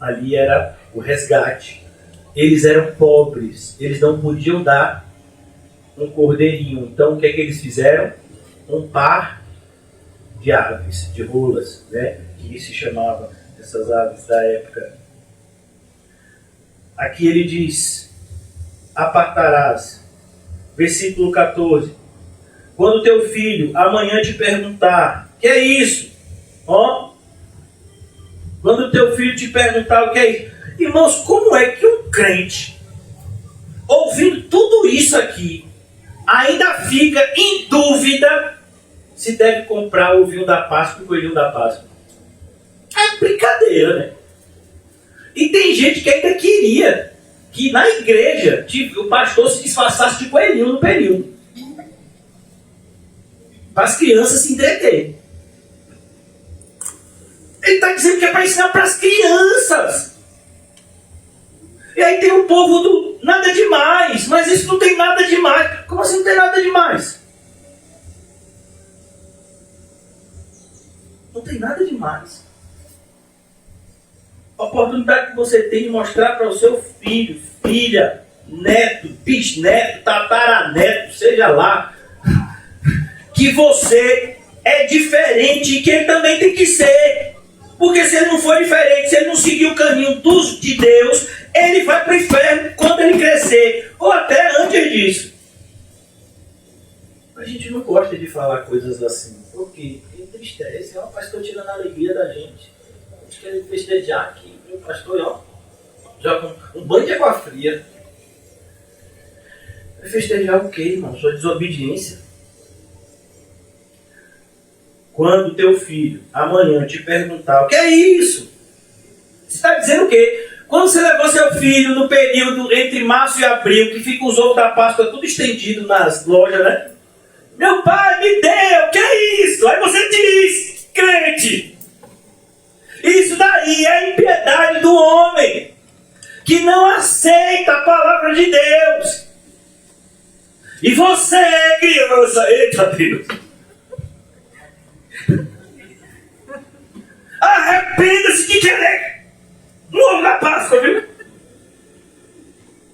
Ali era o resgate. Eles eram pobres, eles não podiam dar um cordeirinho. Então o que é que eles fizeram? Um par de aves, de rolas, né? Que se chamava essas aves da época. Aqui ele diz: apartarás. Versículo 14. Quando teu filho amanhã te perguntar: que é isso? Ó, quando teu filho te perguntar o que é isso? Irmãos, como é que um crente, ouvindo tudo isso aqui, ainda fica em dúvida se deve comprar o ovinho da Páscoa e o coelhinho da Páscoa? É brincadeira, né? E tem gente que ainda queria que na igreja o pastor se disfarçasse de coelhinho no período, para as crianças se entreterem. Ele está dizendo que é para ensinar para as crianças. E aí tem o povo do nada demais, mas isso não tem nada demais. Como assim não tem nada demais? Não tem nada demais. A oportunidade que você tem de mostrar para o seu filho, filha, neto, bisneto, tataraneto, seja lá, que você é diferente e que ele também tem que ser. Porque se ele não for diferente, se ele não seguir o caminho de Deus, ele vai para o inferno quando ele crescer, ou até antes disso. A gente não gosta de falar coisas assim, porque entristece, ó, o pastor tirando a alegria da gente. A gente quer festejar aqui, o pastor, ó, joga um banho de água fria. Vai festejar o quê, irmão? Sua desobediência. Quando teu filho amanhã te perguntar: o que é isso? Você está dizendo o quê? Quando você levou seu filho no período entre março e abril, que fica os ovos da Páscoa tudo estendido nas lojas, né? Meu pai me deu, o que é isso? Aí você diz: crente. Isso daí é a impiedade do homem, que não aceita a palavra de Deus. E você, criança, eita Deus, arrependa-se de querer um ovo da Páscoa, viu?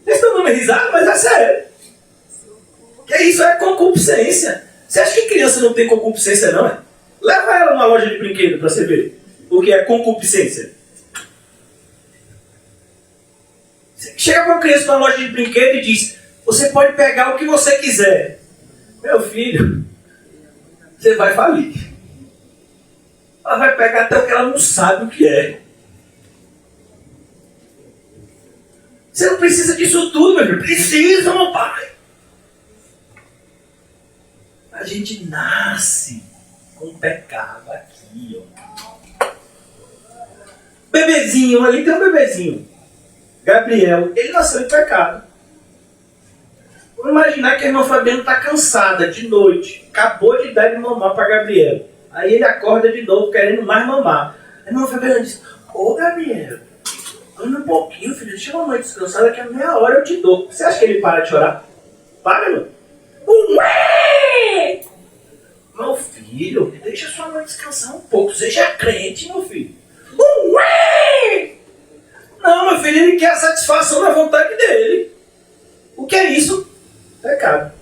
Vocês estão dando risada, mas é sério. Que isso é concupiscência. Você acha que criança não tem concupiscência, não é? Leva ela numa loja de brinquedo para você ver o que é concupiscência. Você chega para uma criança numa loja de brinquedo e diz: você pode pegar o que você quiser. Meu filho, você vai falir. Ela vai pegar até o que ela não sabe o que é. Você não precisa disso tudo, meu filho. Precisa, meu pai. A gente nasce com pecado aqui, ó. Bebezinho, ali tem um bebezinho. Gabriel, ele nasceu em pecado. Vamos imaginar que a irmã Fabiana está cansada de noite. Acabou de dar de mamar para Gabriel. Aí ele acorda de novo querendo mais mamar. A irmã Fabiana diz: ô Gabriel, anda um pouquinho, filho, deixa a mamãe descansar, daqui a meia hora eu te dou. Você acha que ele para de chorar? Para, meu. Ué! Meu filho, deixa sua mãe descansar um pouco. Seja crente, meu filho. Ué! Não, meu filho, ele quer a satisfação da vontade dele. O que é isso? Pecado.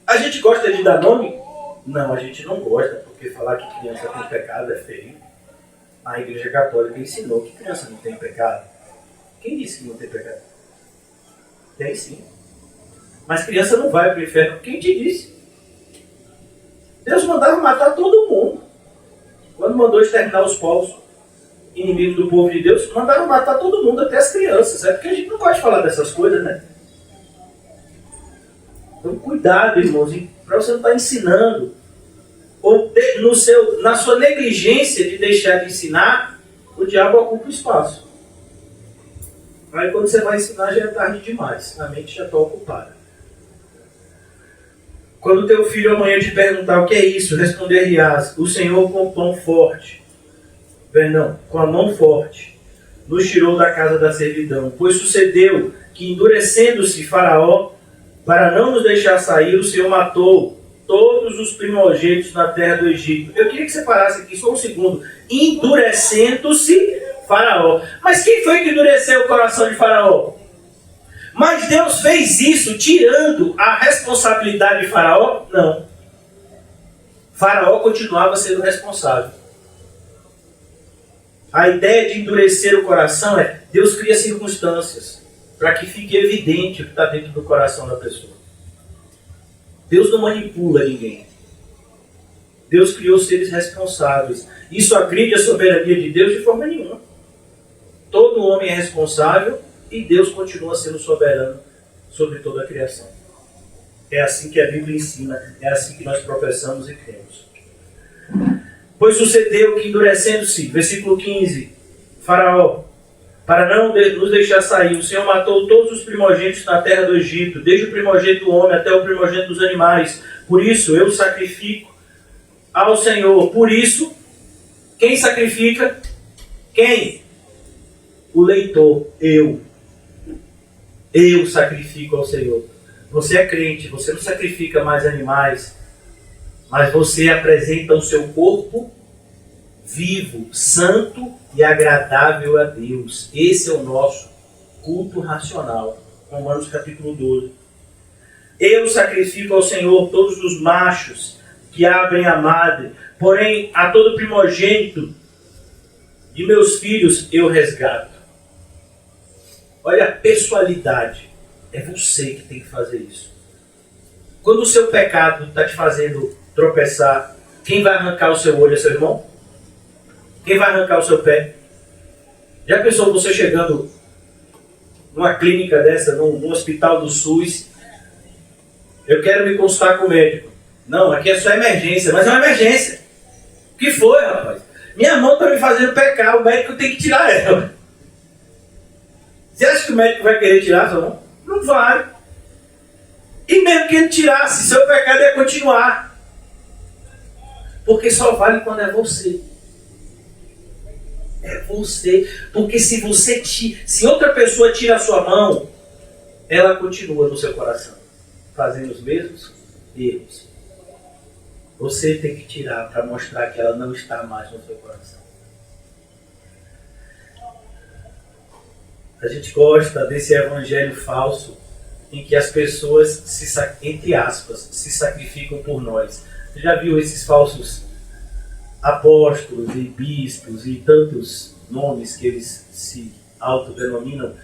A gente gosta de dar nome? Não, a gente não gosta, porque falar que criança tem pecado é feio. A Igreja Católica ensinou que criança não tem pecado. Quem disse que não tem pecado? Tem sim. Mas criança não vai para o inferno. Quem te disse? Deus mandava matar todo mundo. Quando mandou exterminar os povos inimigos do povo de Deus, mandaram matar todo mundo, até as crianças. É porque a gente não pode falar dessas coisas, né? Então, cuidado, irmãos, para você não estar ensinando. Ou na sua negligência de deixar de ensinar, o diabo ocupa o espaço. Aí quando você vai ensinar já é tarde demais, a mente já está ocupada. Quando teu filho amanhã te perguntar o que é isso, responder-lhe-ás: o Senhor com a mão forte, nos tirou da casa da servidão. Pois sucedeu que, endurecendo-se Faraó, para não nos deixar sair, o Senhor matou todos os primogênitos na terra do Egito. Eu queria que você parasse aqui só um segundo. Endurecendo-se Faraó. Mas quem foi que endureceu o coração de Faraó? Mas Deus fez isso tirando a responsabilidade de Faraó? Não. Faraó continuava sendo responsável. A ideia de endurecer o coração é Deus cria circunstâncias para que fique evidente o que está dentro do coração da pessoa. Deus não manipula ninguém. Deus criou seres responsáveis. Isso agride a soberania de Deus de forma nenhuma. Todo homem é responsável e Deus continua sendo soberano sobre toda a criação. É assim que a Bíblia ensina, é assim que nós professamos e cremos. Pois sucedeu que, endurecendo-se, versículo 15, Faraó, para não nos deixar sair, o Senhor matou todos os primogênitos na terra do Egito, desde o primogênito do homem até o primogênito dos animais. Por isso eu sacrifico ao Senhor. Por isso, quem sacrifica? Quem? O leitor, eu. Eu sacrifico ao Senhor. Você é crente, você não sacrifica mais animais, mas você apresenta o seu corpo vivo, santo e agradável a Deus. Esse é o nosso culto racional. Romanos capítulo 12. Eu sacrifico ao Senhor todos os machos que abrem a madre, porém a todo primogênito de meus filhos eu resgato. Olha a pessoalidade. É você que tem que fazer isso. Quando o seu pecado está te fazendo tropeçar, quem vai arrancar o seu olho é seu irmão? Quem vai arrancar o seu pé? Já pensou você chegando numa clínica dessa, num hospital do SUS? Eu quero me consultar com o médico. Não, aqui é só emergência, mas é uma emergência. O que foi, rapaz? Minha mão está me fazendo pecar, o médico tem que tirar ela. Você acha que o médico vai querer tirar a sua mão? Não vai. E mesmo que ele tirasse, seu pecado ia continuar. Porque só vale quando é você. É você. Porque se outra pessoa tira a sua mão, ela continua no seu coração, fazendo os mesmos erros. Você tem que tirar para mostrar que ela não está mais no seu coração. A gente gosta desse evangelho falso em que as pessoas, entre aspas, se sacrificam por nós. Você já viu esses falsos apóstolos e bispos e tantos nomes que eles se autodenominam?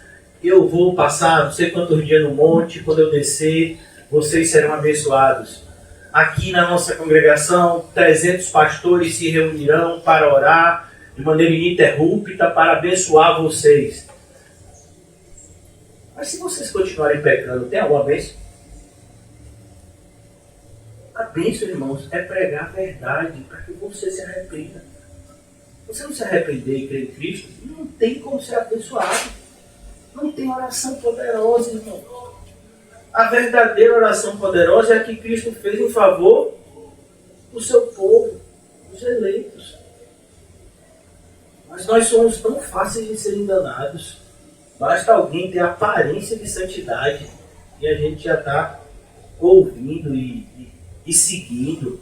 Eu vou passar não sei quantos dias no monte, quando eu descer, vocês serão abençoados. Aqui na nossa congregação, 300 pastores se reunirão para orar de maneira ininterrupta para abençoar vocês. Mas se vocês continuarem pecando, tem alguma bênção? A bênção, irmãos, é pregar a verdade para que você se arrependa. Se você não se arrepender e crer em Cristo, não tem como ser abençoado. Não tem oração poderosa, irmão. A verdadeira oração poderosa é a que Cristo fez em favor do seu povo, dos eleitos. Mas nós somos tão fáceis de ser enganados. Basta alguém ter aparência de santidade e a gente já está ouvindo e seguindo.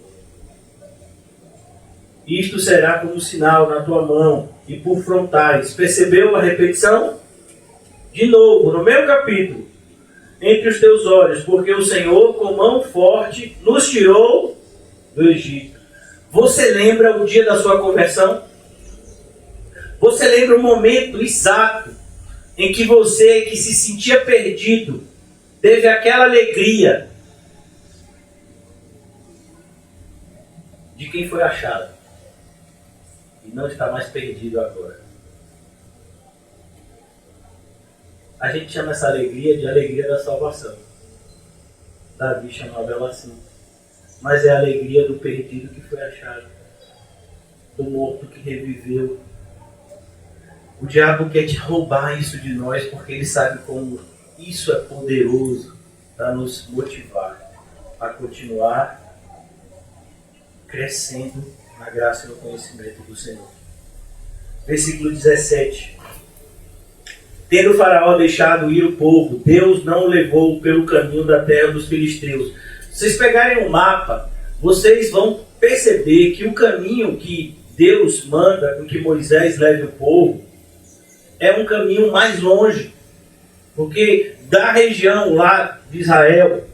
Isto será como sinal na tua mão e por frontais. Percebeu a repetição? De novo, no mesmo capítulo. Entre os teus olhos, porque o Senhor com mão forte nos tirou do Egito. Você lembra o dia da sua conversão? Você lembra o momento exato em que você, que se sentia perdido, teve aquela alegria quem foi achado e não está mais perdido agora. A gente chama essa alegria de alegria da salvação. Davi chamava ela assim. Mas é a alegria do perdido que foi achado, do morto que reviveu. O diabo quer te roubar isso de nós, porque ele sabe como isso é poderoso para nos motivar a continuar crescendo na graça e no conhecimento do Senhor. Versículo 17. Tendo o faraó deixado ir o povo, Deus não o levou pelo caminho da terra dos filisteus. Se vocês pegarem um mapa, vocês vão perceber que o caminho que Deus manda com que Moisés leve o povo é um caminho mais longe. Porque da região lá de Israel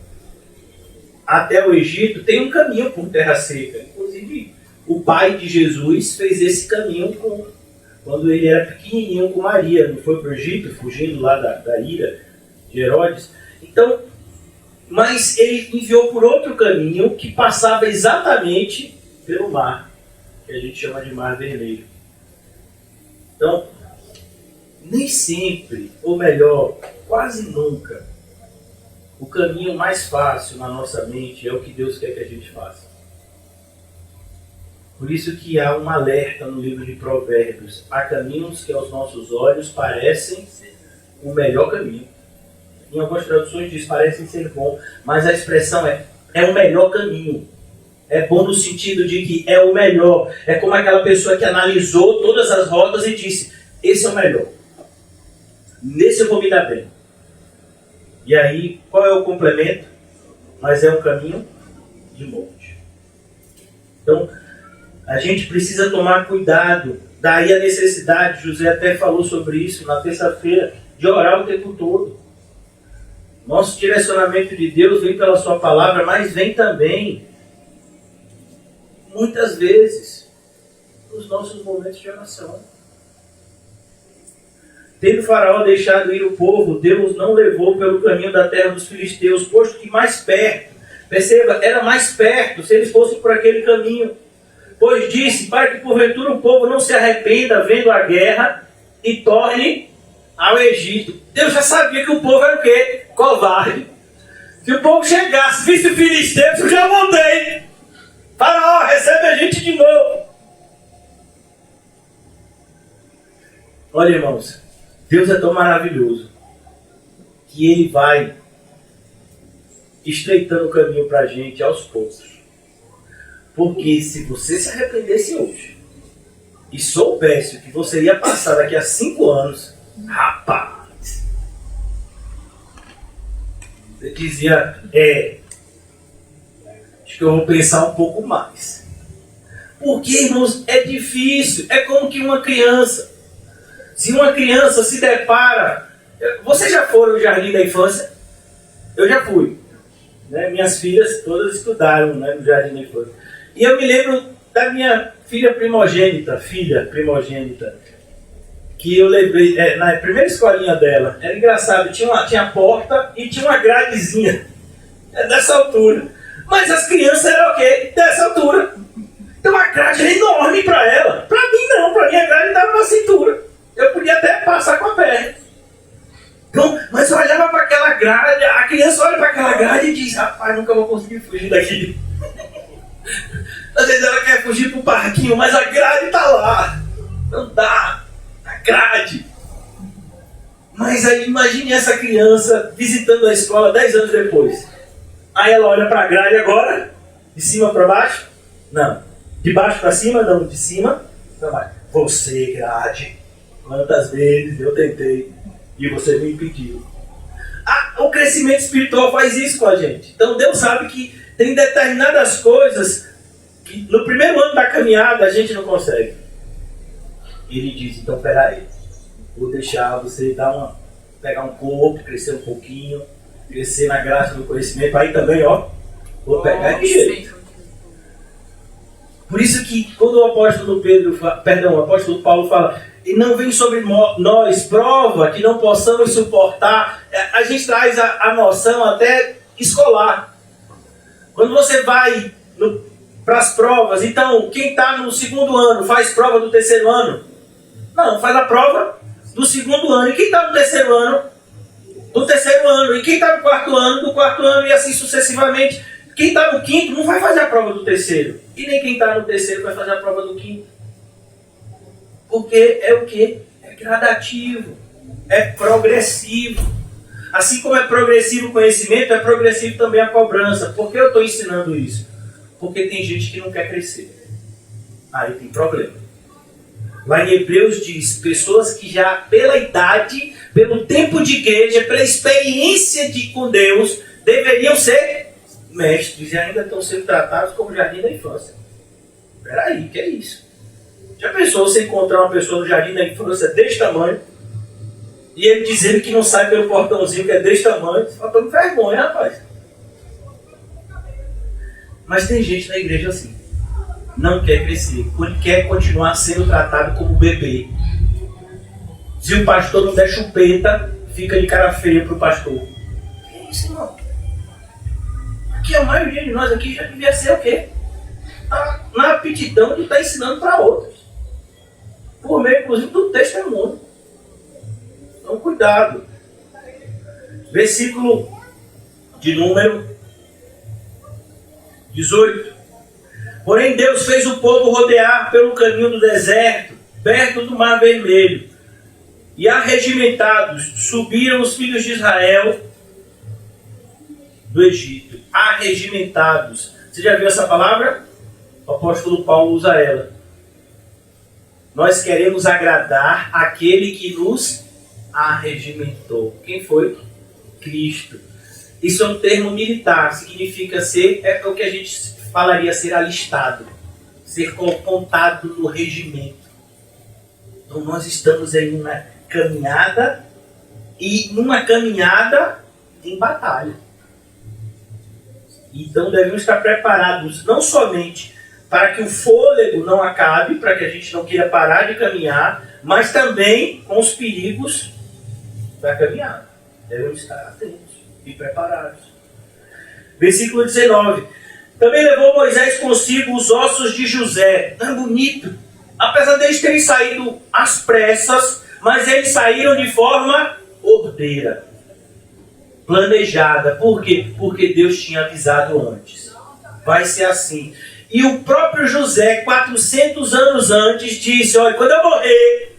até o Egito tem um caminho por terra seca. Inclusive, o pai de Jesus fez esse caminho quando ele era pequenininho com Maria. Não foi para o Egito, fugindo lá da ira de Herodes. Então, mas ele enviou por outro caminho que passava exatamente pelo mar, que a gente chama de Mar Vermelho. Então, nem sempre, ou melhor, quase nunca, o caminho mais fácil na nossa mente é o que Deus quer que a gente faça. Por isso que há um alerta no livro de Provérbios. Há caminhos que aos nossos olhos parecem o melhor caminho. Em algumas traduções diz parecem ser bom, mas a expressão é o melhor caminho. É bom no sentido de que é o melhor. É como aquela pessoa que analisou todas as rotas e disse, esse é o melhor. Nesse eu vou me dar bem. E aí, qual é o complemento? Mas é um caminho de morte. Então, a gente precisa tomar cuidado. Daí a necessidade, José até falou sobre isso na terça-feira, de orar o tempo todo. Nosso direcionamento de Deus vem pela sua palavra, mas vem também, muitas vezes, nos nossos momentos de oração. Tendo Faraó deixado ir o povo, Deus não levou pelo caminho da terra dos filisteus, posto que mais perto, perceba, era mais perto se eles fossem por aquele caminho. Pois disse, para que porventura o povo não se arrependa vendo a guerra e torne ao Egito. Deus já sabia que o povo era o quê? Covarde. Se o povo chegasse, visse o filisteu, eu já voltei. Faraó, recebe a gente de novo. Olha, irmãos, Deus é tão maravilhoso que Ele vai estreitando o caminho para a gente aos poucos. Porque se você se arrependesse hoje e soubesse o que você ia passar daqui a 5 anos, rapaz, você dizia, acho que eu vou pensar um pouco mais. Porque, irmãos, é difícil, é como que uma criança. Se uma criança se depara... Vocês já foram no jardim da infância? Eu já fui. Né? Minhas filhas todas estudaram, né, no jardim da infância. E eu me lembro da minha filha primogênita, que eu levei na primeira escolinha dela. Era engraçado, tinha porta e tinha uma gradezinha dessa altura. Mas as crianças eram o quê? Dessa altura. Então a grade era enorme para ela. Para mim não, para mim a grade estava na cintura. Eu podia até passar com a perna. Então, mas eu olhava para aquela grade, a criança olha para aquela grade e diz, rapaz, nunca vou conseguir fugir daqui. Às vezes ela quer fugir para o parquinho, mas a grade está lá. Não dá. A grade. Mas aí imagine essa criança visitando a escola 10 anos depois. Aí ela olha para a grade agora, de cima para baixo? Não. De baixo para cima? Não. De cima para baixo. Você, grade. Quantas vezes eu tentei e você me impediu. O crescimento espiritual faz isso com a gente. Então Deus sabe que tem determinadas coisas que no primeiro ano da caminhada a gente não consegue. Ele diz, então peraí, vou deixar você pegar um corpo, crescer um pouquinho, crescer na graça do conhecimento, aí também, vou pegar de jeito. Por isso que quando o apóstolo Paulo fala, e não vem sobre nós prova que não possamos suportar, a gente traz a noção até escolar. Quando você vai para as provas. Então, quem está no segundo ano faz prova do terceiro ano? Não, faz a prova do segundo ano. E quem está no terceiro ano? Do terceiro ano. E quem está no quarto ano? Do quarto ano, e assim sucessivamente. Quem está no quinto não vai fazer a prova do terceiro. E nem quem está no terceiro vai fazer a prova do quinto. Porque é o quê? É gradativo. É progressivo. Assim como é progressivo o conhecimento, é progressivo também a cobrança. Por que eu estou ensinando isso? Porque tem gente que não quer crescer. Aí tem problema. Lá em Hebreus diz, pessoas que já pela idade, pelo tempo de igreja, pela experiência com Deus, deveriam ser mestres e ainda estão sendo tratados como jardim da infância. Peraí, que é isso? Já pensou você encontrar uma pessoa no jardim da infância desse tamanho e ele dizendo que não sai pelo portãozinho que é desse tamanho? Você fala, tô com vergonha, rapaz. Mas tem gente na igreja assim. Não quer crescer, porque quer continuar sendo tratado como bebê. Se o pastor não der chupeta, fica de cara feia pro pastor. Que isso, irmão? Aqui a maioria de nós aqui já devia ser o quê? Tá na aptidão de estar ensinando para outros. Por meio, inclusive, do testemunho. Então, cuidado. Versículo de número 18. Porém, Deus fez o povo rodear pelo caminho do deserto, perto do Mar Vermelho. E arregimentados subiram os filhos de Israel do Egito. Arregimentados. Você já viu essa palavra? O apóstolo Paulo usa ela. Nós queremos agradar aquele que nos arregimentou. Quem foi? Cristo. Isso é um termo militar. Significa ser, é o que a gente falaria ser alistado. Ser contado no regimento. Então nós estamos em uma caminhada e numa caminhada em batalha. Então devemos estar preparados não somente para que o fôlego não acabe, para que a gente não queira parar de caminhar, mas também com os perigos da caminhada. Devemos estar atentos e preparados. Versículo 19. Também levou Moisés consigo os ossos de José. É bonito. Apesar deles terem saído às pressas, mas eles saíram de forma ordeira, planejada. Por quê? Porque Deus tinha avisado antes. Vai ser assim. E o próprio José, 400 anos antes, disse, olha, quando eu morrer,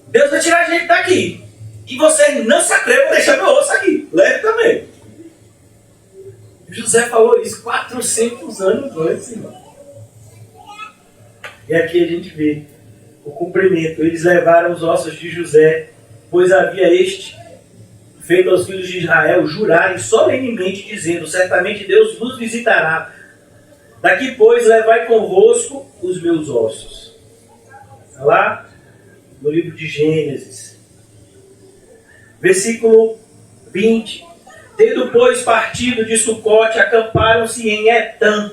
Deus vai tirar a gente daqui. E vocês não se atrevam a deixar meu osso aqui. Leve também. José falou isso 400 anos antes, irmão. E aqui a gente vê o cumprimento. Eles levaram os ossos de José, pois havia este feito aos filhos de Israel jurarem solenemente, dizendo, certamente Deus vos visitará. Daqui, pois, levai convosco os meus ossos. Lá no livro de Gênesis. Versículo 20. Tendo, pois, partido de Sucote, acamparam-se em Etã,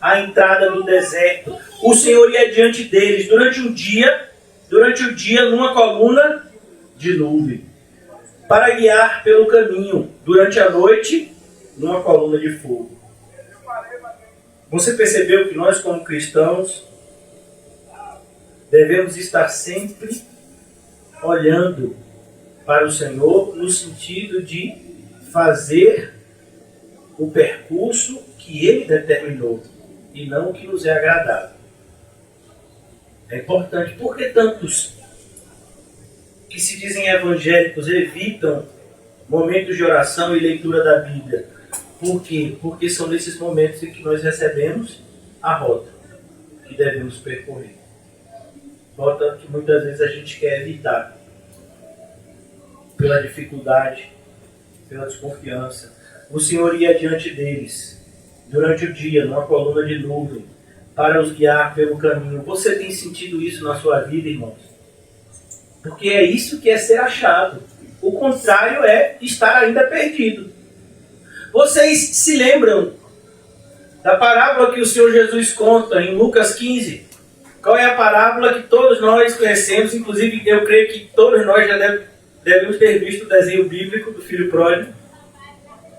à entrada do deserto. O Senhor ia diante deles durante o dia numa coluna de nuvem, para guiar pelo caminho, durante a noite numa coluna de fogo. Você percebeu que nós, como cristãos, devemos estar sempre olhando para o Senhor no sentido de fazer o percurso que Ele determinou e não o que nos é agradável. É importante. Por que tantos que se dizem evangélicos evitam momentos de oração e leitura da Bíblia? Por quê? Porque são nesses momentos em que nós recebemos a rota que devemos percorrer. Rota que muitas vezes a gente quer evitar. Pela dificuldade, pela desconfiança. O Senhor ia diante deles, durante o dia, numa coluna de nuvem, para os guiar pelo caminho. Você tem sentido isso na sua vida, irmãos? Porque é isso que é ser achado. O contrário é estar ainda perdido. Vocês se lembram da parábola que o Senhor Jesus conta em Lucas 15? Qual é a parábola que todos nós conhecemos? Inclusive, eu creio que todos nós já devemos ter visto o desenho bíblico do filho pródigo.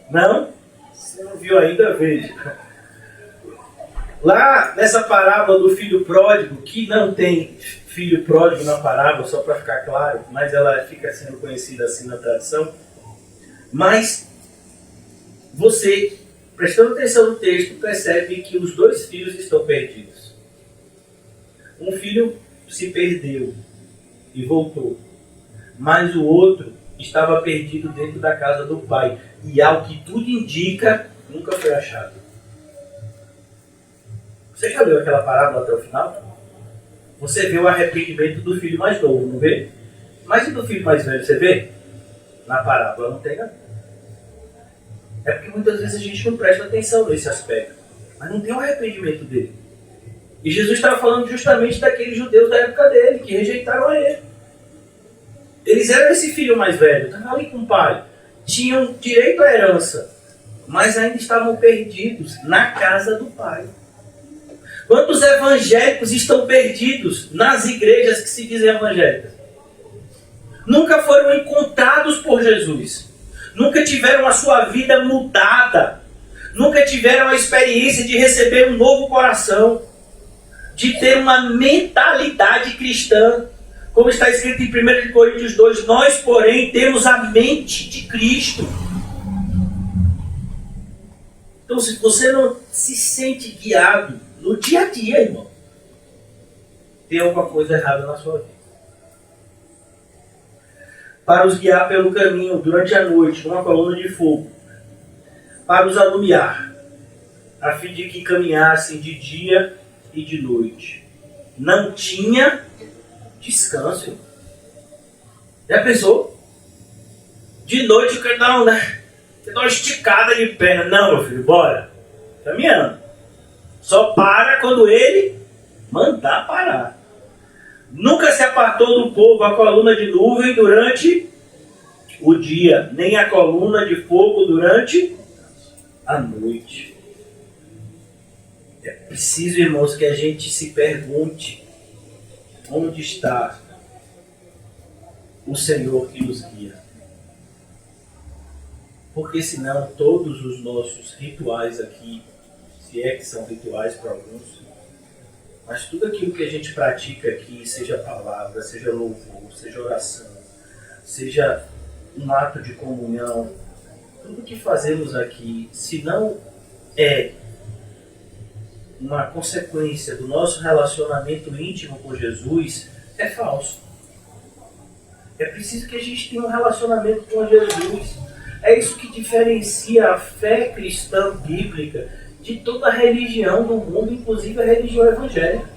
Não? Se não viu ainda, veja. Lá nessa parábola do filho pródigo, que não tem filho pródigo na parábola, só para ficar claro, mas ela fica sendo conhecida assim na tradição. Mas você, prestando atenção no texto, percebe que os dois filhos estão perdidos. Um filho se perdeu e voltou, mas o outro estava perdido dentro da casa do pai. E ao que tudo indica, nunca foi achado. Você já leu aquela parábola até o final? Você vê o arrependimento do filho mais novo, não vê? Mas e do filho mais velho, você vê? Na parábola não tem nada. É porque muitas vezes a gente não presta atenção nesse aspecto. Mas não tem o arrependimento dele. E Jesus estava falando justamente daqueles judeus da época dele, que rejeitaram a ele. Eles eram esse filho mais velho, estavam ali com o pai. Tinham direito à herança, mas ainda estavam perdidos na casa do pai. Quantos evangélicos estão perdidos nas igrejas que se dizem evangélicas? Nunca foram encontrados por Jesus. Nunca tiveram a sua vida mudada. Nunca tiveram a experiência de receber um novo coração. De ter uma mentalidade cristã. Como está escrito em 1 Coríntios 2, nós, porém, temos a mente de Cristo. Então, se você não se sente guiado no dia a dia, irmão, tem alguma coisa errada na sua vida. Para os guiar pelo caminho durante a noite, numa coluna de fogo, para os alumiar, a fim de que caminhassem de dia e de noite. Não tinha descanso. Já pensou? De noite eu quero dar uma esticada de perna. Não, meu filho, bora. Caminhando. Só para quando ele mandar parar. Nunca se apartou do povo a coluna de nuvem durante o dia, nem a coluna de fogo durante a noite. É preciso, irmãos, que a gente se pergunte onde está o Senhor que nos guia. Porque senão todos os nossos rituais aqui, se é que são rituais para alguns, mas tudo aquilo que a gente pratica aqui, seja palavra, seja louvor, seja oração, seja um ato de comunhão, tudo que fazemos aqui, se não é uma consequência do nosso relacionamento íntimo com Jesus, é falso. É preciso que a gente tenha um relacionamento com Jesus. É isso que diferencia a fé cristã bíblica de toda religião do mundo, inclusive a religião evangélica.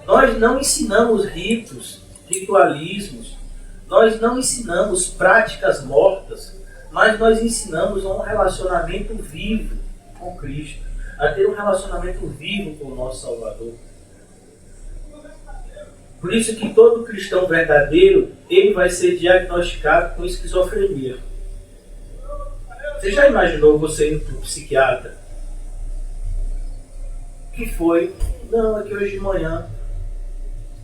Nós não ensinamos ritos, ritualismos, nós não ensinamos práticas mortas, mas nós ensinamos um relacionamento vivo com Cristo, a ter um relacionamento vivo com o nosso Salvador. Por isso que todo cristão verdadeiro, ele vai ser diagnosticado com esquizofrenia. Você já imaginou você indo para o psiquiatra? O que foi? Não, é que hoje de manhã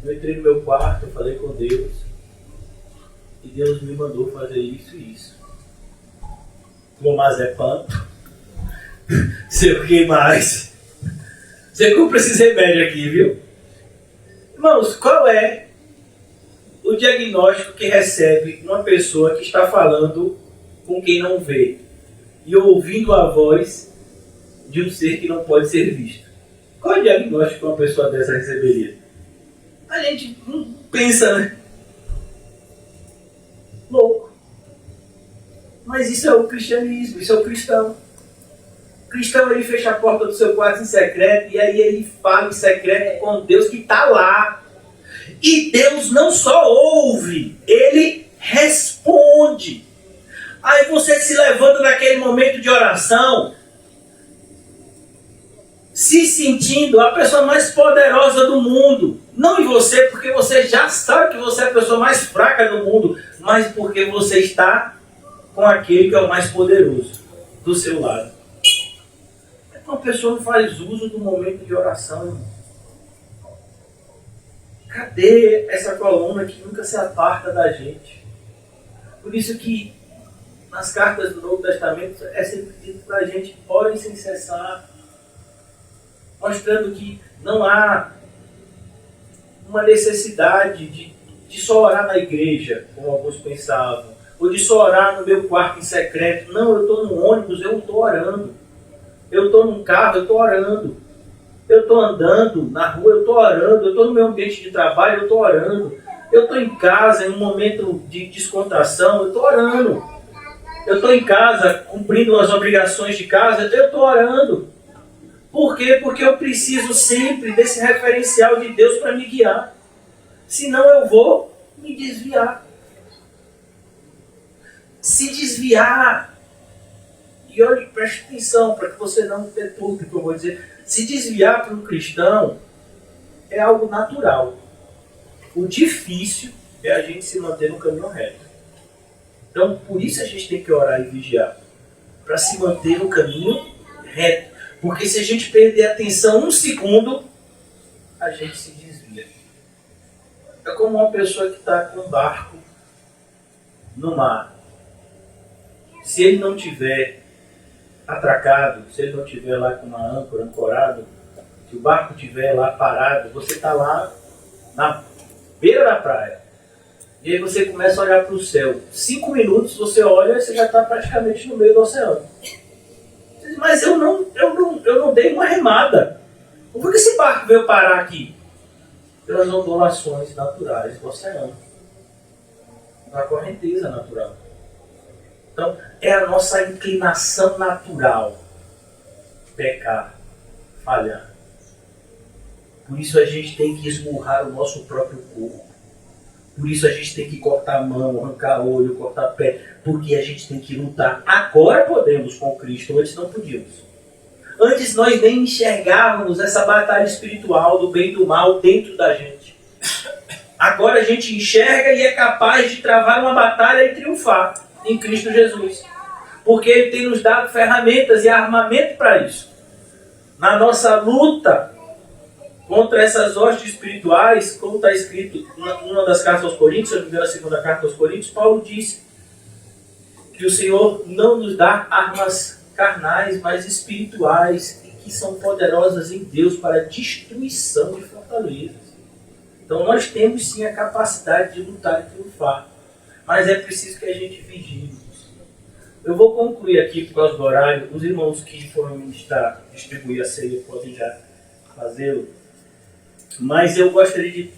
eu entrei no meu quarto, eu falei com Deus e Deus me mandou fazer isso e isso. Clomazepam, sei o que mais. Você compra esses remédios aqui, viu? Irmãos, qual é o diagnóstico que recebe uma pessoa que está falando com quem não vê e ouvindo a voz de um ser que não pode ser visto? Qual é o diagnóstico que uma pessoa dessa receberia? A gente não pensa, né? Louco. Mas isso é o cristianismo, isso é o cristão. O cristão, ele fecha a porta do seu quarto em secreto e aí ele fala em secreto com Deus que está lá. E Deus não só ouve, ele responde. Aí você se levanta naquele momento de oração, se sentindo a pessoa mais poderosa do mundo. Não em você, porque você já sabe que você é a pessoa mais fraca do mundo, mas porque você está com aquele que é o mais poderoso do seu lado. Uma pessoa não faz uso do momento de oração, irmão. Cadê essa coluna que nunca se aparta da gente? Por isso que nas cartas do Novo Testamento é sempre dito para a gente: orem sem cessar. mostrando que não há uma necessidade de só orar na igreja, como alguns pensavam, ou de só orar no meu quarto em secreto. Não, eu estou no ônibus, eu estou orando. Eu estou num carro, eu estou orando. Eu estou andando na rua, eu estou orando. Eu estou no meu ambiente de trabalho, eu estou orando. Eu estou em casa, em um momento de descontração, eu estou orando. Eu estou em casa, cumprindo as obrigações de casa, eu estou orando. Por quê? Porque eu preciso sempre desse referencial de Deus para me guiar. Senão eu vou me desviar. Se desviar, e olhe, preste atenção para que você não perturbe o que eu vou dizer. Se desviar para um cristão é algo natural. O difícil é a gente se manter no caminho reto. Então, por isso a gente tem que orar e vigiar. Para se manter no caminho reto. Porque se a gente perder a atenção um segundo, a gente se desvia. É como uma pessoa que está com um barco no mar. Se ele não tiver atracado, se ele não tiver lá com uma âncora, ancorado, se o barco estiver lá parado, você está lá na beira da praia. E aí você começa a olhar para o céu. 5 minutos você olha e você já está praticamente no meio do oceano. Você diz, mas eu não dei uma remada. Por que esse barco veio parar aqui? Pelas ondulações naturais do oceano. Da correnteza natural. Então, é a nossa inclinação natural pecar, falhar. Por isso a gente tem que esmurrar o nosso próprio corpo. Por isso a gente tem que cortar a mão, arrancar olho, cortar pé. Porque a gente tem que lutar. Agora podemos com Cristo, antes não podíamos. Antes nós nem enxergávamos essa batalha espiritual do bem e do mal dentro da gente. Agora a gente enxerga e é capaz de travar uma batalha e triunfar em Cristo Jesus. Porque Ele tem nos dado ferramentas e armamento para isso. Na nossa luta contra essas hostes espirituais, como está escrito numa das cartas aos Coríntios, se eu não me engano, a segunda carta aos Coríntios, Paulo diz que o Senhor não nos dá armas carnais, mas espirituais, e que são poderosas em Deus para a destruição de fortalezas. Então nós temos sim a capacidade de lutar e triunfar. Mas é preciso que a gente vigie. Eu vou concluir aqui por causa do horário. Os irmãos que foram ministrar, distribuir a ceia, podem já fazê-lo. Mas eu gostaria de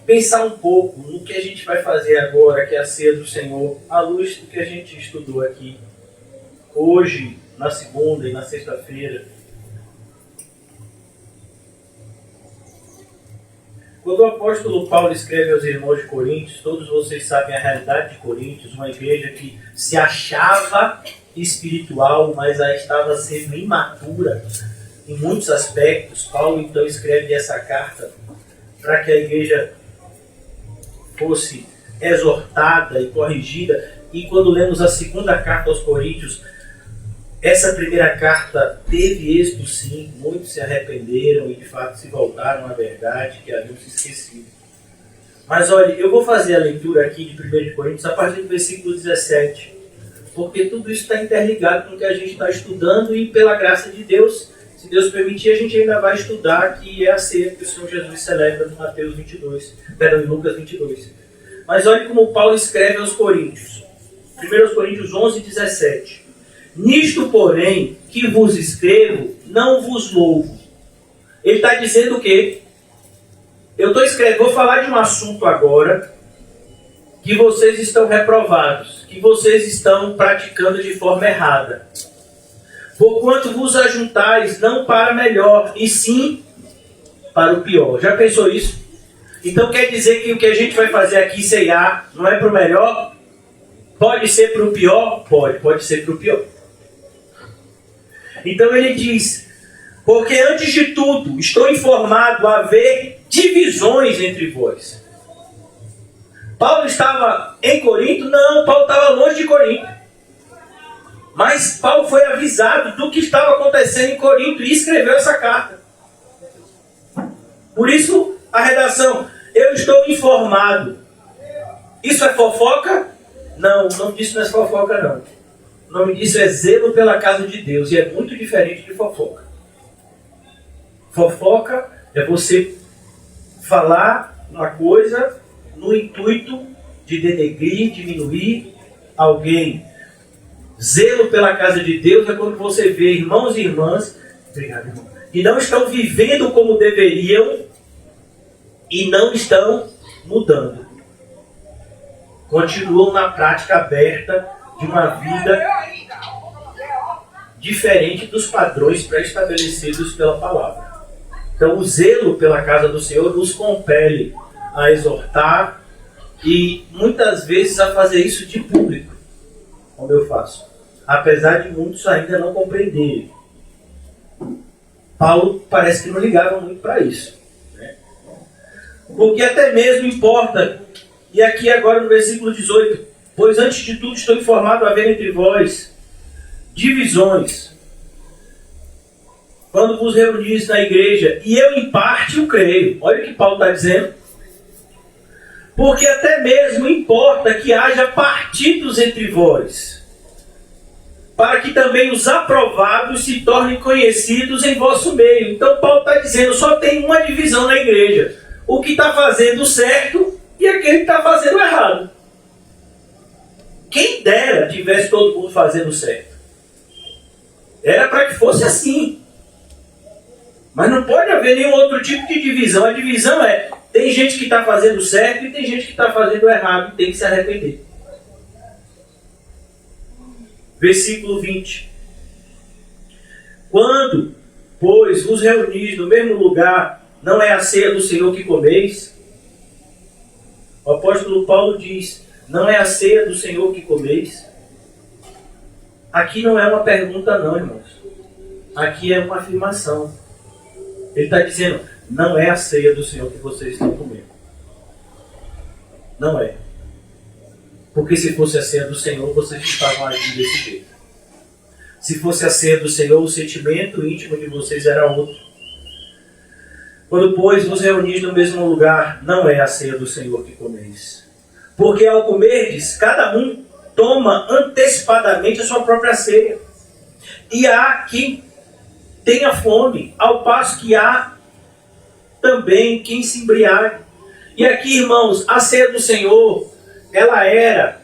pensar um pouco no que a gente vai fazer agora, que é a ceia do Senhor, à luz do que a gente estudou aqui hoje, na segunda e na sexta-feira. Quando o apóstolo Paulo escreve aos irmãos de Coríntios, todos vocês sabem a realidade de Coríntios, uma igreja que se achava espiritual, mas aí estava sendo imatura em muitos aspectos. Paulo então escreve essa carta para que a igreja fosse exortada e corrigida. E quando lemos a segunda carta aos Coríntios, essa primeira carta teve êxito sim, muitos se arrependeram e de fato se voltaram à verdade que haviam se esquecido. Mas olha, eu vou fazer a leitura aqui de 1 Coríntios a partir do versículo 17, porque tudo isso está interligado com o que a gente está estudando e pela graça de Deus, se Deus permitir, a gente ainda vai estudar que é a ceia que o Senhor Jesus celebra no Mateus 22, em Lucas 22. Mas olha como Paulo escreve aos Coríntios, 1 Coríntios 11, 17. Nisto, porém, que vos escrevo, não vos louvo. Ele está dizendo o quê? Eu estou escrevendo, vou falar de um assunto agora, que vocês estão reprovados, que vocês estão praticando de forma errada. Porquanto vos ajuntais não para melhor, e sim para o pior. Já pensou isso? Então quer dizer que o que a gente vai fazer aqui, ceiar, não é para o melhor? Pode ser para o pior? Pode ser para o pior. Então ele diz, porque antes de tudo estou informado a haver divisões entre vós. Paulo estava em Corinto? Não, Paulo estava longe de Corinto. Mas Paulo foi avisado do que estava acontecendo em Corinto e escreveu essa carta. Por isso a redação, eu estou informado. Isso é fofoca? Não, isso não é fofoca não. nome disso é zelo pela casa de Deus, e é muito diferente de fofoca. Fofoca é você falar uma coisa no intuito de denegrir, diminuir alguém. Zelo pela casa de Deus é quando você vê irmãos e irmãs, obrigado, irmão, que não estão vivendo como deveriam e não estão mudando. Continuam na prática aberta de uma vida diferente dos padrões pré-estabelecidos pela palavra. Então, o zelo pela casa do Senhor nos compele a exortar e muitas vezes a fazer isso de público, como eu faço, apesar de muitos ainda não compreenderem. Paulo parece que não ligava muito para isso, né? Porque até mesmo importa, e aqui agora no versículo 18, pois antes de tudo estou informado a haver entre vós divisões, quando vos reunis na igreja, e eu em parte o creio. Olha o que Paulo está dizendo. Porque até mesmo importa que haja partidos entre vós, para que também os aprovados se tornem conhecidos em vosso meio. Então Paulo está dizendo, só tem uma divisão na igreja. O que está fazendo certo e aquele que está fazendo errado. Quem dera tivesse todo mundo fazendo certo. Era para que fosse assim. Mas não pode haver nenhum outro tipo de divisão. A divisão é, tem gente que está fazendo certo e tem gente que está fazendo errado e tem que se arrepender. Versículo 20. Quando, pois, vos reunis no mesmo lugar, não é a ceia do Senhor que comeis? O apóstolo Paulo diz, não é a ceia do Senhor que comeis? Aqui não é uma pergunta não, irmãos. Aqui é uma afirmação. Ele está dizendo, não é a ceia do Senhor que vocês estão comendo. Não é. Porque se fosse a ceia do Senhor, vocês estavam agindo desse jeito. Se fosse a ceia do Senhor, o sentimento íntimo de vocês era outro. Quando, pois, vos reunis no mesmo lugar, não é a ceia do Senhor que comeis. Porque ao comerdes, cada um toma antecipadamente a sua própria ceia. E há quem tenha fome, ao passo que há também quem se embriague. E aqui, irmãos, a ceia do Senhor, ela era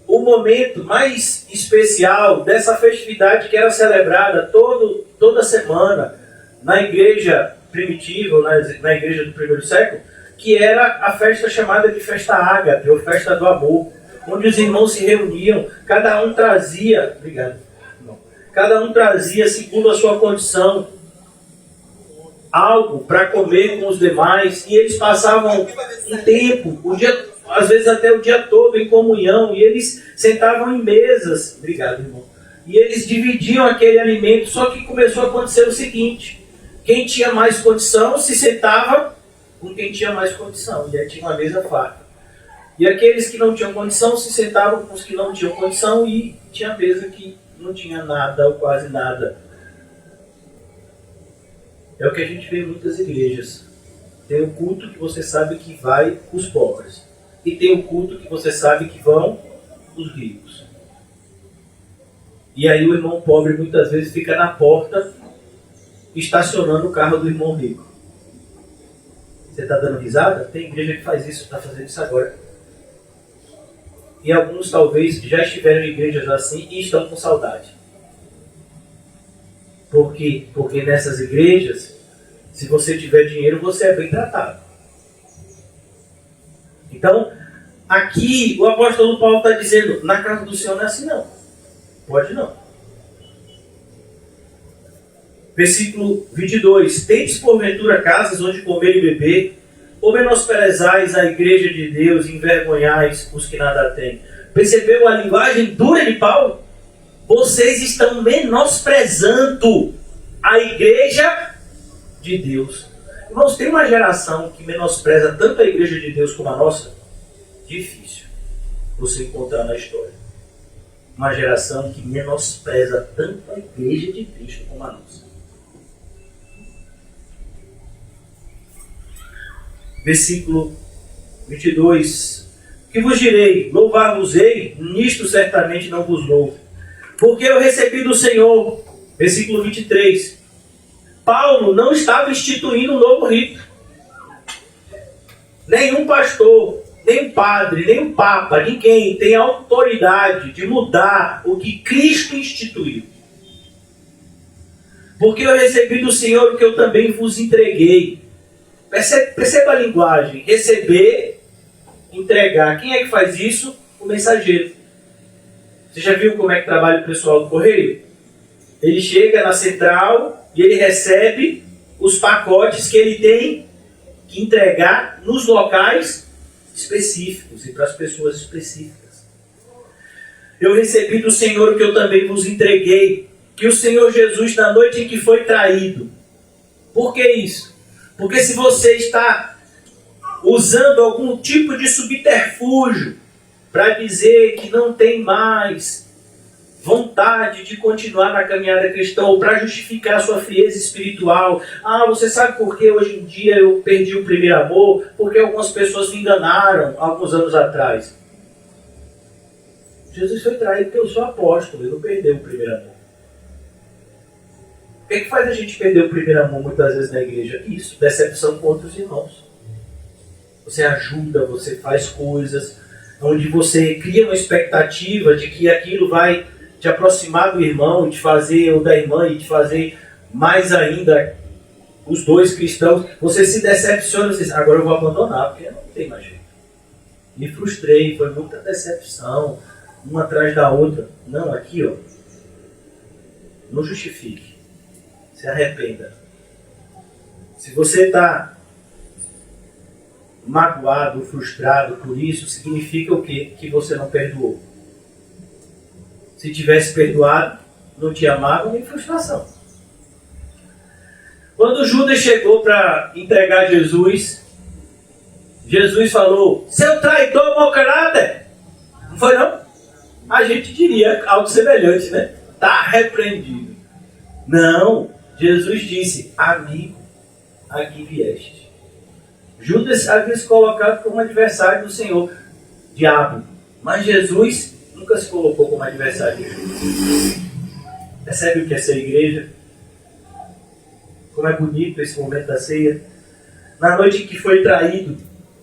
o momento mais especial dessa festividade que era celebrada toda semana na igreja primitiva, na igreja do primeiro século, que era a festa chamada de festa ágape, ou festa do amor, onde os irmãos se reuniam, cada um trazia, cada um trazia, segundo a sua condição, algo para comer com os demais, e eles passavam um tempo, o dia, às vezes até o dia todo em comunhão, e eles sentavam em mesas, obrigado, irmão, e eles dividiam aquele alimento, só que começou a acontecer o seguinte, quem tinha mais condição se sentava com quem tinha mais condição, e aí tinha uma mesa farta. E aqueles que não tinham condição se sentavam com os que não tinham condição, e tinha mesa que não tinha nada ou quase nada. É o que a gente vê em muitas igrejas. Tem o culto que você sabe que vai os pobres. E tem o culto que você sabe que vão os ricos. E aí o irmão pobre muitas vezes fica na porta estacionando o carro do irmão rico. Você está dando risada? Tem igreja que faz isso, está fazendo isso agora. E alguns talvez já estiveram em igrejas assim e estão com saudade. Por quê? Porque nessas igrejas, se você tiver dinheiro, você é bem tratado. Então, aqui o apóstolo Paulo está dizendo, na casa do Senhor não é assim não. Pode não. Versículo 22. Tendes porventura casas onde comer e beber, ou menosprezais a igreja de Deus e envergonhais os que nada têm? Percebeu a linguagem dura de Paulo? Vocês estão menosprezando a igreja de Deus. Irmãos, tem uma geração que menospreza tanto a igreja de Deus como a nossa? Difícil você encontrar na história. Uma geração que menospreza tanto a igreja de Cristo como a nossa. Versículo 22. Que vos direi? Louvar-vos-ei? Nisto certamente não vos louvo. Porque eu recebi do Senhor, versículo 23. Paulo não estava instituindo um novo rito. Nenhum pastor, nem padre, nem um papa, ninguém tem autoridade de mudar o que Cristo instituiu. Porque eu recebi do Senhor o que eu também vos entreguei. Perceba a linguagem. Receber, entregar. Quem é que faz isso? O mensageiro. Você já viu como é que trabalha o pessoal do correio? Ele chega na central e ele recebe os pacotes que ele tem que entregar nos locais específicos e para as pessoas específicas. Eu recebi do Senhor o que eu também vos entreguei, que o Senhor Jesus, na noite em que foi traído. Por que isso? Porque se você está usando algum tipo de subterfúgio para dizer que não tem mais vontade de continuar na caminhada cristã, ou para justificar a sua frieza espiritual. Ah, você sabe por que hoje em dia eu perdi o primeiro amor? Porque algumas pessoas me enganaram alguns anos atrás. Jesus foi traído porque eu sou apóstolo, ele não perdeu o primeiro amor. O que é que faz a gente perder o primeiro amor muitas vezes na igreja? Isso, decepção com outros irmãos. Você ajuda, você faz coisas onde você cria uma expectativa de que aquilo vai te aproximar do irmão, de fazer, ou da irmã, e de fazer mais ainda os dois cristãos. Você se decepciona, você diz, agora eu vou abandonar, porque não tem mais jeito. Me frustrei, foi muita decepção, uma atrás da outra. Não, aqui ó, não justifique, se arrependa. Se você está magoado, frustrado por isso, significa o quê? Que você não perdoou. Se tivesse perdoado, não tinha mágoa nem frustração. Quando Judas chegou para entregar Jesus, Jesus falou, seu traidor, mau caráter. Não foi não? A gente diria algo semelhante, né? Está repreendido. Não, Jesus disse, amigo, aqui vieste. Judas havia se colocado como adversário do Senhor, diabo. Mas Jesus nunca se colocou como adversário de Judas. Percebe o que é ser igreja? Como é bonito esse momento da ceia. Na noite em que foi traído,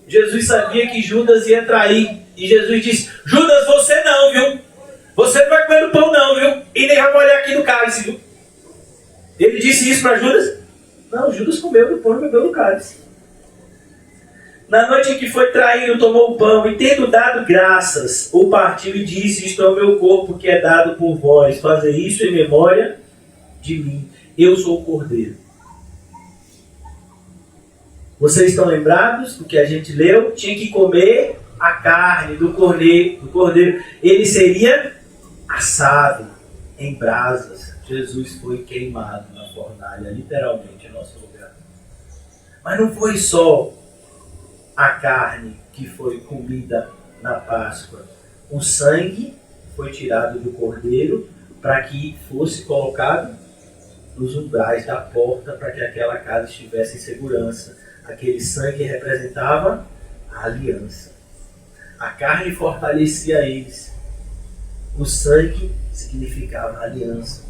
Jesus sabia que Judas ia trair. E Jesus disse, Judas, você não, viu? Você não vai comer o pão não, viu? E nem vai molhar aqui no cálice, viu? Ele disse isso para Judas? Não, Judas comeu do pão e bebeu no cálice. Na noite em que foi traído, tomou o pão e tendo dado graças, o partiu e disse, isto é o meu corpo que é dado por vós. Fazer isso em memória de mim. Eu sou o Cordeiro. Vocês estão lembrados do que a gente leu? Tinha que comer a carne do cordeiro. Ele seria assado em brasas. Jesus foi queimado na fornalha, literalmente, em nosso lugar. Mas não foi só a carne que foi comida na Páscoa. O sangue foi tirado do cordeiro para que fosse colocado nos umbrais da porta para que aquela casa estivesse em segurança. Aquele sangue representava a aliança. A carne fortalecia eles. O sangue significava a aliança.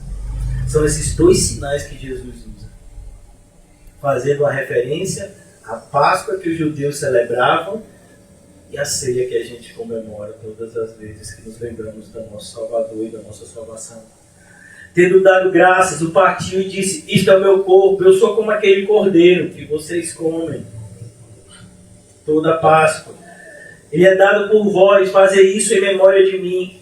São esses dois sinais que Jesus usa, fazendo uma referência à Páscoa que os judeus celebravam e à ceia que a gente comemora todas as vezes que nos lembramos do nosso Salvador e da nossa salvação. Tendo dado graças, o partiu e disse, isto é o meu corpo, eu sou como aquele cordeiro que vocês comem toda a Páscoa. Ele é dado por vós, fazer isso em memória de mim.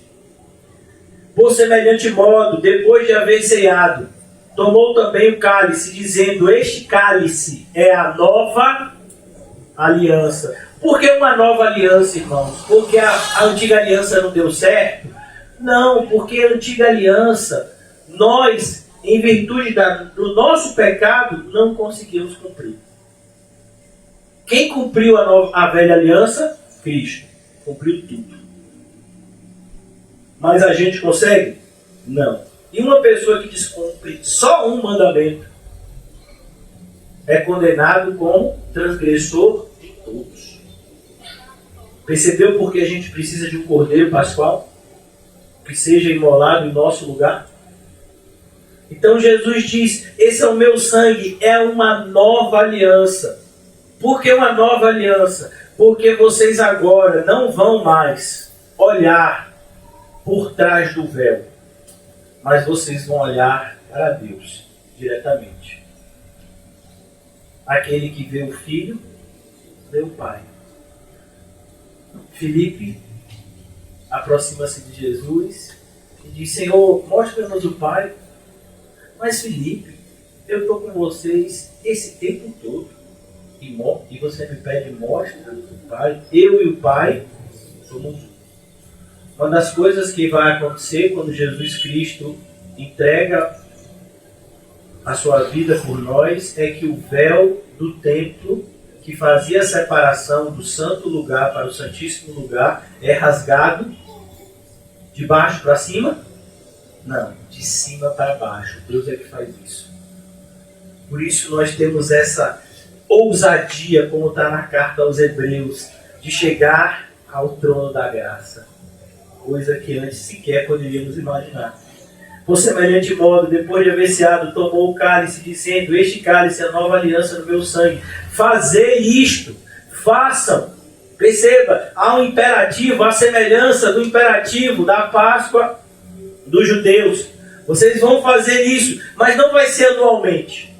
Por semelhante modo, depois de haver ceado, tomou também o cálice, dizendo, este cálice é a nova aliança. Por que uma nova aliança, irmãos? Porque a antiga aliança não deu certo? Não, porque a antiga aliança, nós, em virtude do nosso pecado, não conseguimos cumprir. Quem cumpriu a velha aliança? Cristo. Cumpriu tudo. Mas a gente consegue? Não. E uma pessoa que descumpre só um mandamento é condenado como transgressor de todos. Percebeu por que a gente precisa de um cordeiro pascual? que seja imolado em nosso lugar? Então Jesus diz, esse é o meu sangue, é uma nova aliança. Por que uma nova aliança? Porque vocês agora não vão mais olhar por trás do véu, mas vocês vão olhar para Deus diretamente. Aquele que vê o Filho, vê o Pai. Filipe aproxima-se de Jesus e diz, Senhor, mostra-nos o Pai. Mas Filipe, eu estou com vocês esse tempo todo. E você me pede, mostra o Pai. Eu e o Pai somos um. Uma das coisas que vai acontecer quando Jesus Cristo entrega a sua vida por nós é que o véu do templo que fazia a separação do santo lugar para o santíssimo lugar é rasgado de baixo para cima? Não, de cima para baixo. Deus é que faz isso. Por isso nós temos essa ousadia, como está na carta aos Hebreus, de chegar ao trono da graça. Coisa que antes sequer poderíamos imaginar. Por semelhante modo, depois de haver ceado, tomou o cálice, dizendo, este cálice é a nova aliança no meu sangue. Fazei isto, façam. Perceba, há um imperativo, a semelhança do imperativo da Páscoa dos judeus. Vocês vão fazer isso, mas não vai ser anualmente.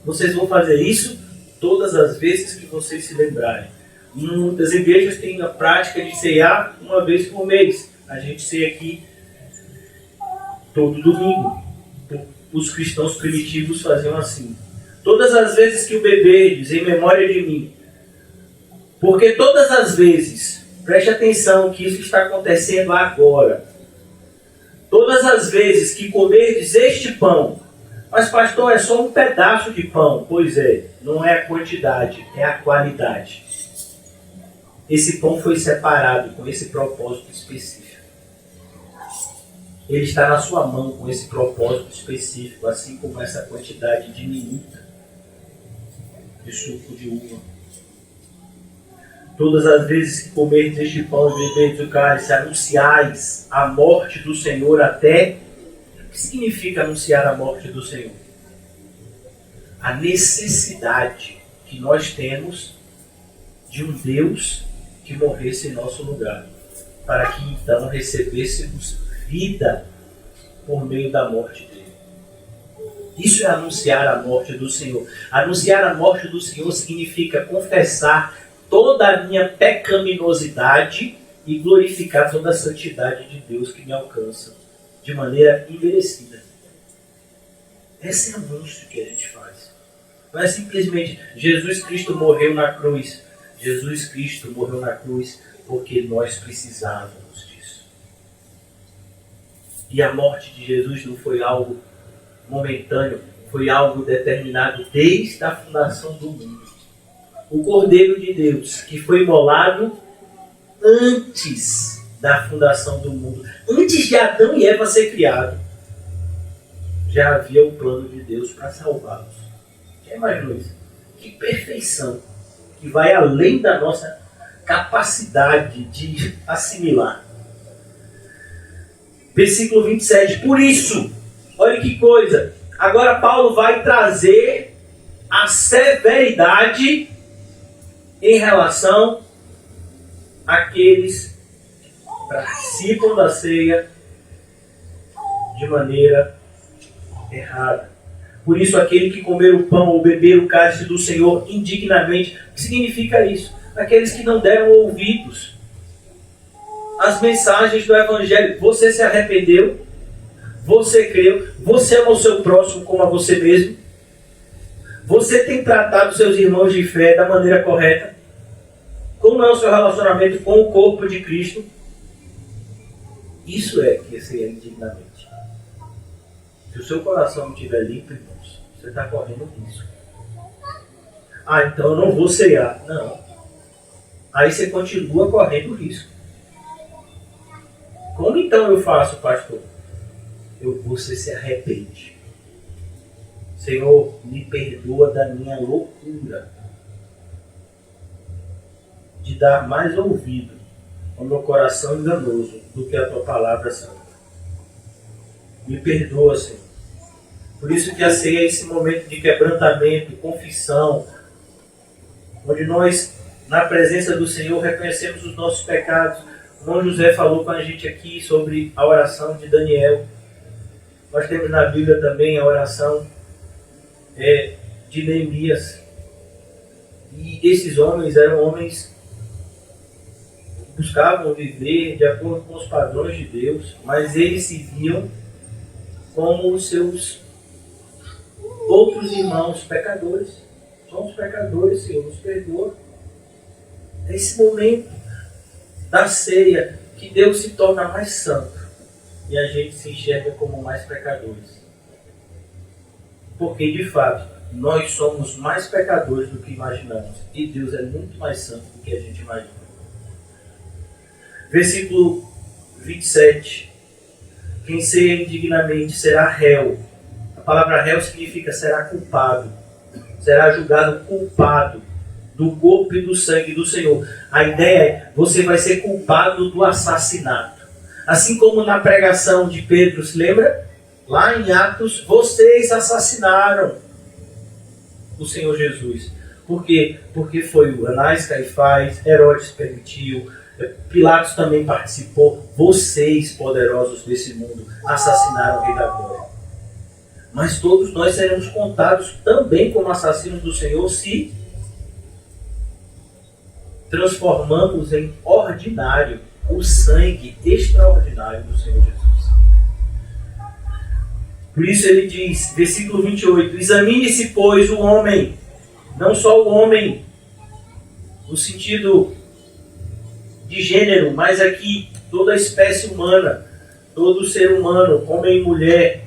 Vocês vão fazer isso todas as vezes que vocês se lembrarem. Muitas igrejas têm a prática de ceiar uma vez por mês. A gente ceia aqui todo domingo. Os cristãos primitivos faziam assim. Todas as vezes que o beberdes em memória de mim. Porque todas as vezes, preste atenção que isso está acontecendo agora. Todas as vezes que comerdes este pão, mas pastor, é só um pedaço de pão. Pois é, não é a quantidade, é a qualidade. Esse pão foi separado com esse propósito específico. Ele está na sua mão com esse propósito específico, assim como essa quantidade diminuta de suco de uva. Todas as vezes que comerdes este pão e beberdes o cálice, anunciais a morte do Senhor até... O que significa anunciar a morte do Senhor? A necessidade que nós temos de um Deus que morresse em nosso lugar, para que então recebêssemos vida por meio da morte dele. Isso é anunciar a morte do Senhor. Anunciar a morte do Senhor significa confessar toda a minha pecaminosidade e glorificar toda a santidade de Deus que me alcança de maneira imerecida. Esse é o anúncio que a gente faz. Não é simplesmente Jesus Cristo morreu na cruz. Jesus Cristo morreu na cruz porque nós precisávamos disso. E a morte de Jesus não foi algo momentâneo, foi algo determinado desde a fundação do mundo. O Cordeiro de Deus, que foi imolado antes da fundação do mundo, antes de Adão e Eva ser criado, já havia o plano de Deus para salvá-los. Já imaginou isso? Que perfeição, que vai além da nossa capacidade de assimilar. Versículo 27, por isso, olha que coisa, agora Paulo vai trazer a severidade em relação àqueles que participam da ceia de maneira errada. Por isso, aquele que comer o pão ou beber o cálice do Senhor indignamente, o que significa isso? Aqueles que não deram ouvidos às mensagens do Evangelho. Você se arrependeu? Você creu? Você ama o seu próximo como a você mesmo? Você tem tratado seus irmãos de fé da maneira correta? Como é o seu relacionamento com o corpo de Cristo? Isso é que é indignamente. Se o seu coração não estiver limpo, irmãos, você está correndo risco. Ah, então eu não vou ceiar. Não. Aí você continua correndo risco. Como então eu faço, pastor? Você se arrepende. Senhor, me perdoa da minha loucura de dar mais ouvido ao meu coração enganoso do que a tua palavra santa. Me perdoa, Senhor. Por isso que a ceia é esse momento de quebrantamento, confissão, onde nós, na presença do Senhor, reconhecemos os nossos pecados. O irmão José falou com a gente aqui sobre a oração de Daniel. Nós temos na Bíblia também a oração de Neemias. E esses homens eram homens que buscavam viver de acordo com os padrões de Deus, mas eles se viam como os seus outros irmãos pecadores. Somos pecadores, Senhor, nos perdoa. É esse momento da ceia que Deus se torna mais santo e a gente se enxerga como mais pecadores. Porque, de fato, nós somos mais pecadores do que imaginamos. E Deus é muito mais santo do que a gente imagina. Versículo 27. Quem ceia indignamente será réu. A palavra réu significa será culpado. Será julgado culpado do corpo e do sangue do Senhor. A ideia é, você vai ser culpado do assassinato. Assim como na pregação de Pedro, se lembra? Lá em Atos, vocês assassinaram o Senhor Jesus. Por quê? Porque foi o Anás, Caifás, Herodes permitiu, Pilatos também participou. Vocês, poderosos desse mundo, assassinaram o Rei da Glória. Mas todos nós seremos contados também como assassinos do Senhor se transformamos em ordinário o sangue extraordinário do Senhor Jesus. Por isso ele diz, versículo 28, examine-se, pois, o homem, não só o homem no sentido de gênero, mas aqui toda a espécie humana, todo ser humano, homem e mulher,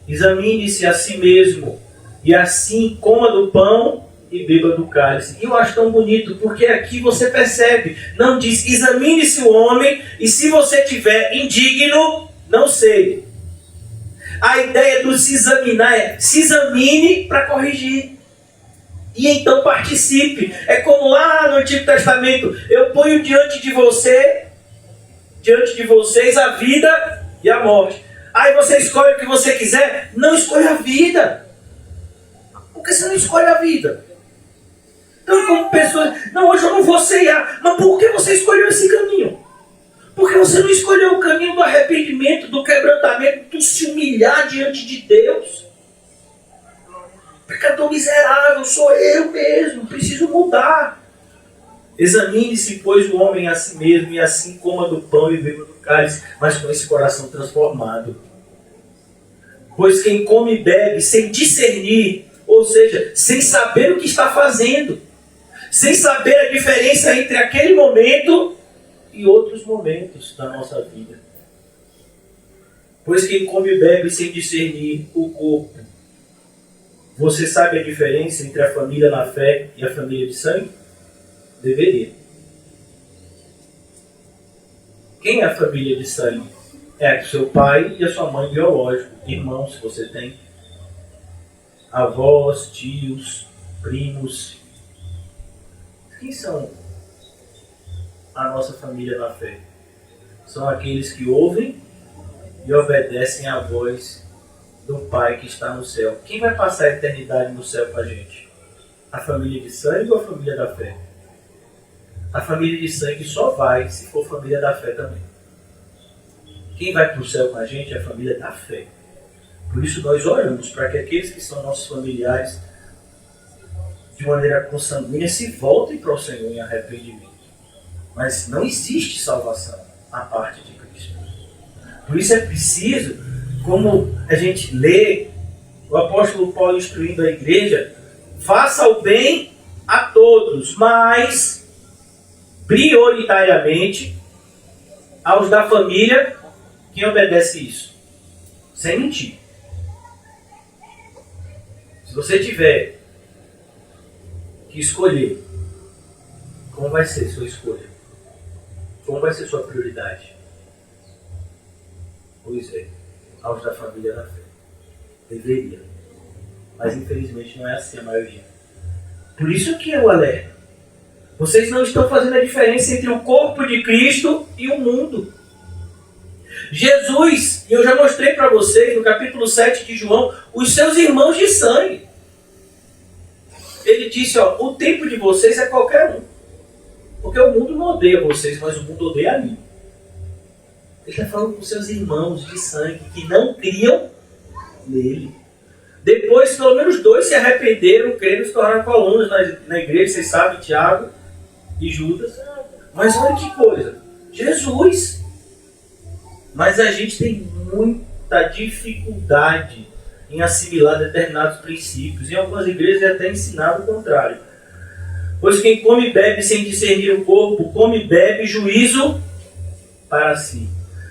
examine-se a si mesmo, e assim coma do pão e beba do cálice. E eu acho tão bonito, porque aqui você percebe, não diz, examine-se o homem, e se você tiver indigno, não sei. A ideia do se examinar é, se examine para corrigir. E então participe. É como lá no Antigo Testamento, eu ponho diante de vocês a vida e a morte. Aí você escolhe o que você quiser, não escolha a vida. Por que você não escolhe a vida? Então, como pessoas, não, hoje eu não vou ceiar. Mas por que você escolheu esse caminho? Porque você não escolheu o caminho do arrependimento, do quebrantamento, do se humilhar diante de Deus. Pecador miserável, sou eu mesmo, preciso mudar. Examine-se, pois, o homem a si mesmo, e assim coma do pão e beba do cálice, mas com esse coração transformado. Pois quem come e bebe sem discernir, ou seja, sem saber o que está fazendo, sem saber a diferença entre aquele momento e outros momentos da nossa vida. Pois quem come e bebe sem discernir o corpo. Você sabe a diferença entre a família na fé e a família de sangue? Deveria. Quem é a família de sangue? É o seu pai e a sua mãe biológica, irmãos, se você tem, avós, tios, primos. Quem são a nossa família na fé? São aqueles que ouvem e obedecem à voz do Pai que está no céu. Quem vai passar a eternidade no céu com a gente? A família de sangue ou a família da fé? A família de sangue só vai se for família da fé também. Quem vai para o céu com a gente é a família da fé. Por isso nós oramos para que aqueles que são nossos familiares, de maneira consanguínea, se voltem para o Senhor em arrependimento. Mas não existe salvação à parte de Cristo. Por isso é preciso, como a gente lê, o apóstolo Paulo instruindo a igreja, faça o bem a todos, mas prioritariamente aos da família. Quem obedece isso? Sem mentir. Se você tiver que escolher, como vai ser sua escolha? Como vai ser sua prioridade? Pois é, aos da família da fé. Deveria. Mas infelizmente não é assim a maioria. Por isso que eu alerto. Vocês não estão fazendo a diferença entre o corpo de Cristo e o mundo. Jesus, e eu já mostrei para vocês no capítulo 7 de João, os seus irmãos de sangue. Ele disse, ó, o tempo de vocês é qualquer um. Porque o mundo não odeia vocês, mas o mundo odeia a mim. Ele está falando com seus irmãos de sangue que não criam nele. Depois, pelo menos 2 se arrependeram, creram e se tornaram colunas na igreja, vocês sabem, Tiago e Judas. Mas olha que coisa, Jesus. Mas a gente tem muita dificuldade em assimilar determinados princípios. Em algumas igrejas é até ensinado o contrário. Pois quem come e bebe sem discernir o corpo, come e bebe juízo para si.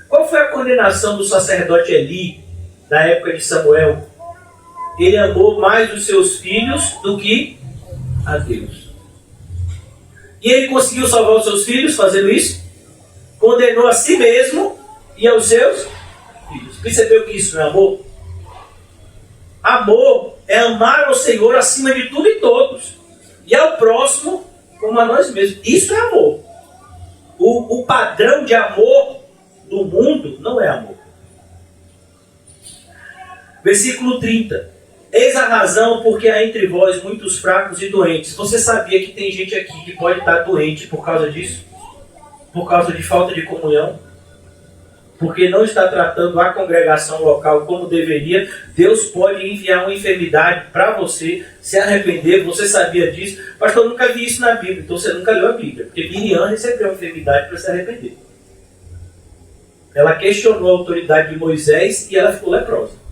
Qual foi a condenação do sacerdote Eli, da época de Samuel? Ele amou mais os seus filhos do que a Deus. E ele conseguiu salvar os seus filhos fazendo isso? Condenou a si mesmo e aos seus filhos. Percebeu que isso não é amor? Amor é amar ao Senhor acima de tudo e todos. E ao próximo como a nós mesmos. Isso é amor. O padrão de amor do mundo não é amor. Versículo 30. Eis a razão porque há entre vós muitos fracos e doentes. Você sabia que tem gente aqui que pode estar doente por causa disso? Por causa de falta de comunhão? Porque não está tratando a congregação local como deveria. Deus pode enviar uma enfermidade para você se arrepender. Você sabia disso? Pastor, eu nunca vi isso na Bíblia. Então você nunca leu a Bíblia. Porque Miriam recebeu uma enfermidade para se arrepender. Ela questionou a autoridade de Moisés e ela ficou leprosa.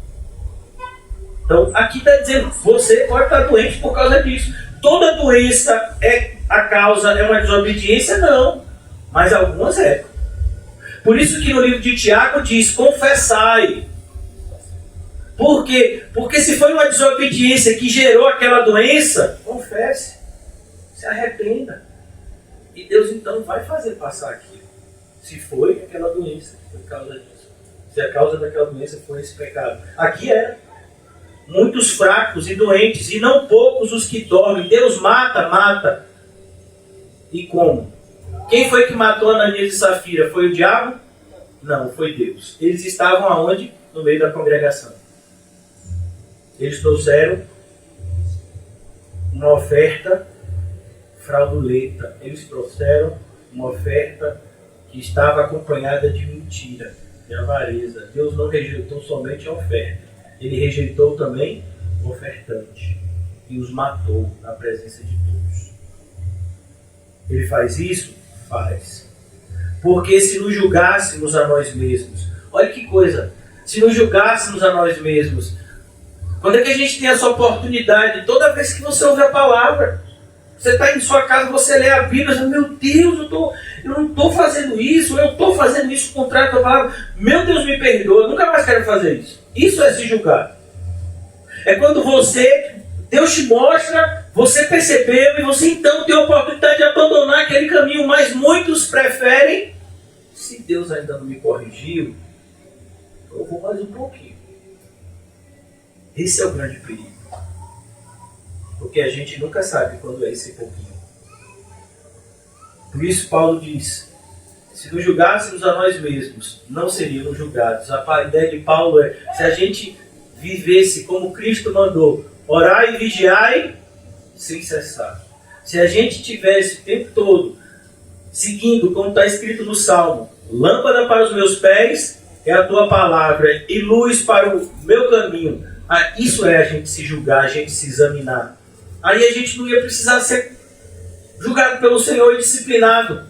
Então, aqui está dizendo, você pode estar doente por causa disso. Toda doença é a causa, é uma desobediência? Não. Mas algumas é. Por isso que no livro de Tiago diz, confessai. Por quê? Porque se foi uma desobediência que gerou aquela doença, confesse. Se arrependa. E Deus então vai fazer passar aquilo. Se foi aquela doença, por causa disso. Se a causa daquela doença foi esse pecado. Aqui era. Muitos fracos e doentes, e não poucos os que dormem. Deus mata, mata. E como? Quem foi que matou Ananias e Safira? Foi o diabo? Não, foi Deus. Eles estavam aonde? No meio da congregação. Eles trouxeram uma oferta fraudulenta. Eles trouxeram uma oferta que estava acompanhada de mentira, de avareza. Deus não rejeitou somente a oferta. Ele rejeitou também o ofertante e os matou na presença de todos. Ele faz isso? Faz. Porque se nos julgássemos a nós mesmos, olha que coisa, se nos julgássemos a nós mesmos, quando é que a gente tem essa oportunidade? Toda vez que você ouve a palavra, você está em sua casa, você lê a Bíblia, você, meu Deus, eu não estou fazendo isso, eu estou fazendo isso contrário à tua palavra. Meu Deus, me perdoa, eu nunca mais quero fazer isso. Isso é se julgar. É quando Deus te mostra, você percebeu e você então tem a oportunidade de abandonar aquele caminho, mas muitos preferem, se Deus ainda não me corrigiu, eu vou mais um pouquinho. Esse é o grande perigo. Porque a gente nunca sabe quando é esse pouquinho. Por isso Paulo diz, se nos julgássemos a nós mesmos, não seríamos julgados. A ideia de Paulo é, se a gente vivesse como Cristo mandou, orai e vigiai sem cessar. Se a gente tivesse o tempo todo seguindo, como está escrito no Salmo, lâmpada para os meus pés é a tua palavra e luz para o meu caminho. Isso é a gente se julgar, a gente se examinar. Aí a gente não ia precisar ser julgado pelo Senhor e disciplinado.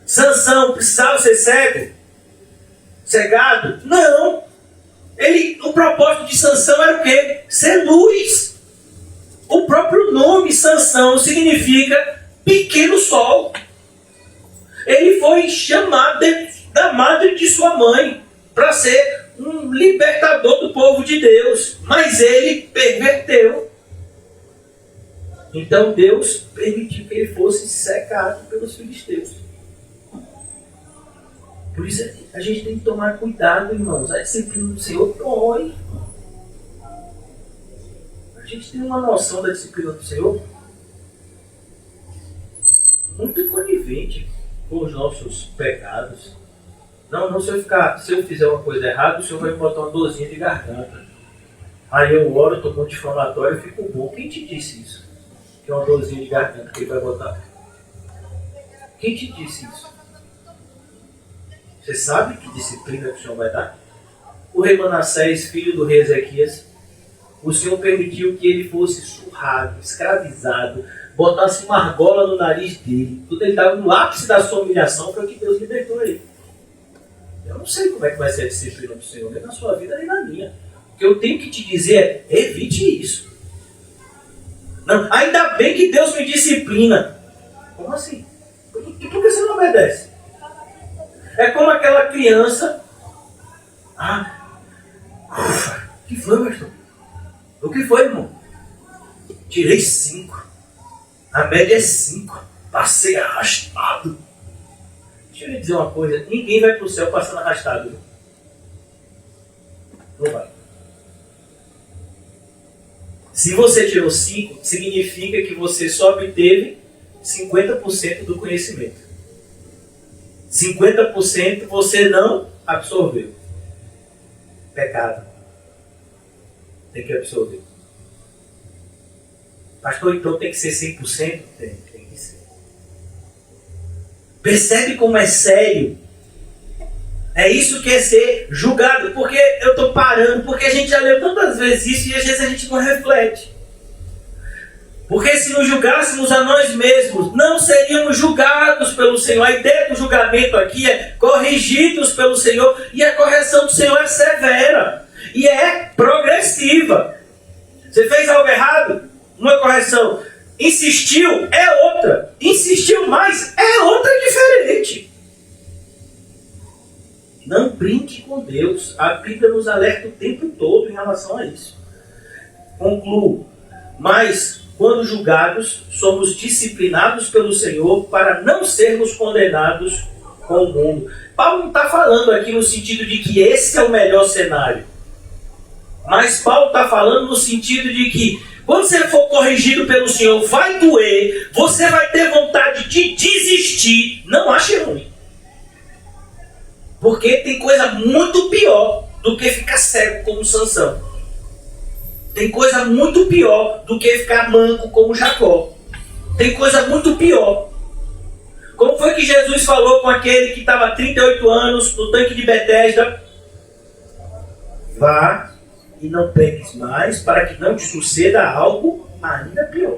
Sansão precisava ser cego? Cegado? Não. O propósito de Sansão era o quê? Ser luz. O próprio nome Sansão significa pequeno sol. Ele foi chamado da madre de sua mãe para ser um libertador do povo de Deus. Mas ele perverteu. Então Deus permitiu que ele fosse secado pelos filisteus. Por isso a gente tem que tomar cuidado, irmãos. A disciplina do Senhor dói. A gente tem uma noção da disciplina do Senhor? Muito conivente com os nossos pecados. Não, se eu fizer uma coisa errada, o Senhor vai me botar uma dorzinha de garganta. Aí eu oro, estou com anti-inflamatório e fico bom. Quem te disse isso? Que é uma dorzinha de garganta que ele vai botar. Quem te disse isso? Você sabe que disciplina que o Senhor vai dar? O rei Manassés, filho do rei Ezequias, o Senhor permitiu que ele fosse surrado, escravizado, botasse uma argola no nariz dele. Quando ele estava no ápice da sua humilhação, foi o que Deus libertou ele. Eu não sei como é que vai ser a disciplina do Senhor, nem na sua vida, nem na minha. O que eu tenho que te dizer é, evite isso. Não, ainda bem que Deus me disciplina. Como assim? Por que você não obedece? É como aquela criança. O que foi, pastor? O que foi, irmão? Tirei 5. A média é 5. Passei arrastado. Deixa eu lhe dizer uma coisa. Ninguém vai para o céu passando arrastado. Não vai. Se você tirou 5, significa que você só obteve 50% do conhecimento. 50% você não absorveu. Pecado. Tem que absorver. Pastor, então tem que ser 100%? Tem que ser. Percebe como é sério? É isso que é ser julgado. Porque eu estou parando, porque a gente já leu tantas vezes isso e às vezes a gente não reflete. Porque se nos julgássemos a nós mesmos, não seríamos julgados pelo Senhor. A ideia do julgamento aqui é corrigidos pelo Senhor. E a correção do Senhor é severa. E é progressiva. Você fez algo errado? Uma correção. Insistiu? É outra. Insistiu mais? É outra diferente. Não brinque com Deus. A Bíblia nos alerta o tempo todo em relação a isso. Concluo. Mas, quando julgados, somos disciplinados pelo Senhor para não sermos condenados com o mundo. Paulo não está falando aqui no sentido de que esse é o melhor cenário. Mas Paulo está falando no sentido de que quando você for corrigido pelo Senhor, vai doer, você vai ter vontade de desistir. Não ache ruim. Porque tem coisa muito pior do que ficar cego como Sansão. Tem coisa muito pior do que ficar manco como Jacó. Tem coisa muito pior. Como foi que Jesus falou com aquele que estava há 38 anos no tanque de Betesda? Vá e não peques mais, para que não te suceda algo ainda pior.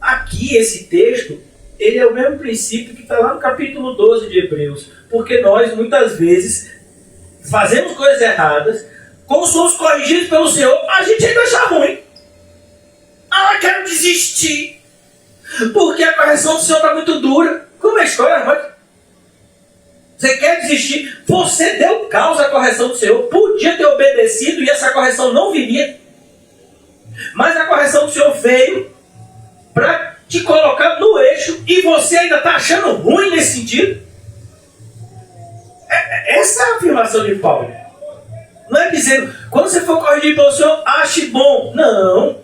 Aqui, esse texto, ele é o mesmo princípio que está lá no capítulo 12 de Hebreus. Porque nós, muitas vezes, fazemos coisas erradas, como somos corrigidos pelo Senhor, a gente ainda acha ruim. Quero desistir. Porque a correção do Senhor está muito dura. Como é a história, irmão? Você quer desistir? Você deu causa à correção do Senhor. Podia ter obedecido e essa correção não viria. Mas a correção do Senhor veio para te colocar no eixo e você ainda está achando ruim nesse sentido. Essa é a afirmação de Paulo. Não é dizendo, quando você for corrigido pelo Senhor, ache bom. Não.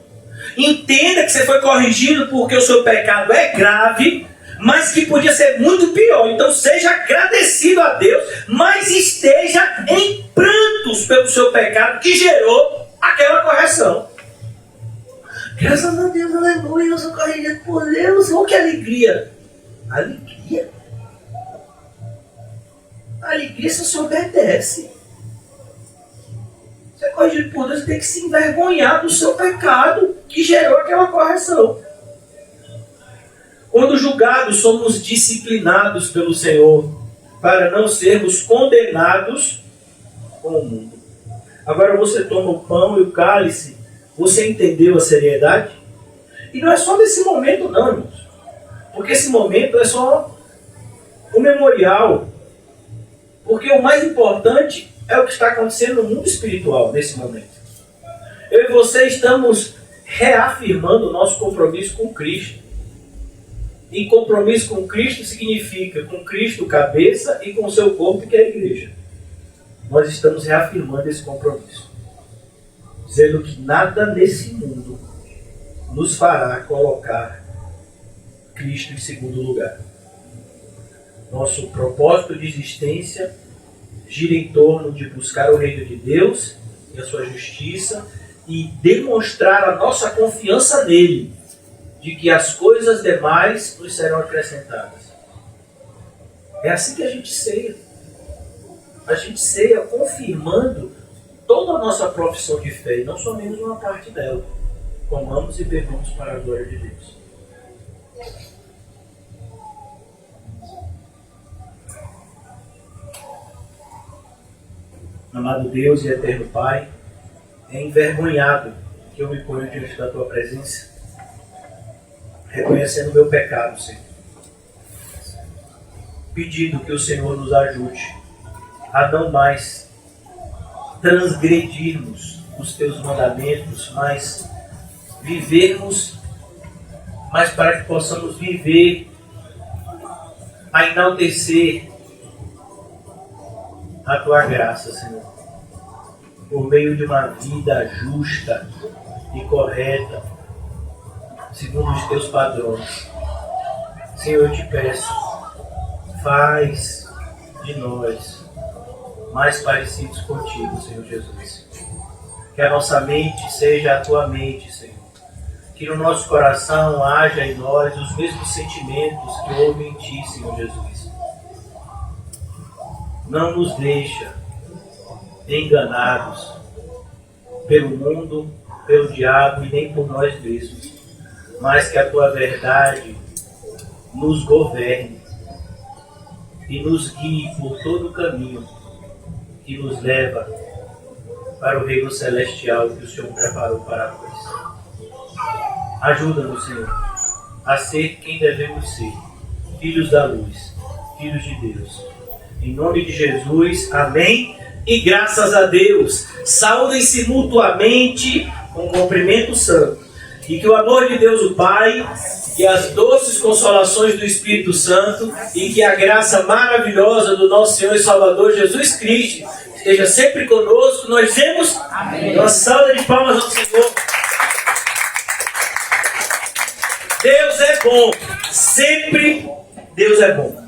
Entenda que você foi corrigido porque o seu pecado é grave, mas que podia ser muito pior. Então seja agradecido a Deus, mas esteja em prantos pelo seu pecado que gerou aquela correção. Graças a Deus, aleluia, eu sou corrigido por Deus. Oh, que alegria! Alegria? Alegria se você obedece. Você é corrigido por Deus, você tem que se envergonhar do seu pecado que gerou aquela correção. Quando julgados, somos disciplinados pelo Senhor para não sermos condenados com o mundo. Agora você toma o pão e o cálice, você entendeu a seriedade? E não é só nesse momento não, irmãos. Porque esse momento é só um memorial. Porque o mais importante é o que está acontecendo no mundo espiritual nesse momento. Eu e você estamos reafirmando o nosso compromisso com Cristo. E compromisso com Cristo significa com Cristo cabeça e com o seu corpo, que é a igreja. Nós estamos reafirmando esse compromisso. Dizendo que nada nesse mundo nos fará colocar Cristo em segundo lugar. Nosso propósito de existência gira em torno de buscar o reino de Deus e a sua justiça e demonstrar a nossa confiança nele, de que as coisas demais nos serão acrescentadas. É assim que a gente ceia. A gente ceia confirmando toda a nossa profissão de fé, e não somente uma parte dela. Comamos e bebamos para a glória de Deus. Amado Deus e eterno Pai, é envergonhado que eu me ponho diante da Tua presença, reconhecendo o meu pecado, Senhor. Pedindo que o Senhor nos ajude a não mais transgredirmos os Teus mandamentos, mas vivermos, mas para que possamos viver a enaltecer a Tua graça, Senhor, por meio de uma vida justa e correta, segundo os Teus padrões. Senhor, eu te peço, faz de nós mais parecidos contigo, Senhor Jesus. Que a nossa mente seja a Tua mente, Senhor. Que no nosso coração haja em nós os mesmos sentimentos que houve em Ti, Senhor Jesus. Não nos deixa enganados pelo mundo, pelo diabo e nem por nós mesmos, mas que a Tua verdade nos governe e nos guie por todo o caminho que nos leva para o reino celestial que o Senhor preparou para nós. Ajuda-nos, Senhor, a ser quem devemos ser, filhos da luz, filhos de Deus. Em nome de Jesus, amém e graças a Deus. Saúdem-se mutuamente com um cumprimento santo. E que o amor de Deus o Pai, e as doces consolações do Espírito Santo, e que a graça maravilhosa do nosso Senhor e Salvador Jesus Cristo esteja sempre conosco. Nós dizemos amém. Uma salva de palmas ao Senhor. Deus é bom. Sempre Deus é bom.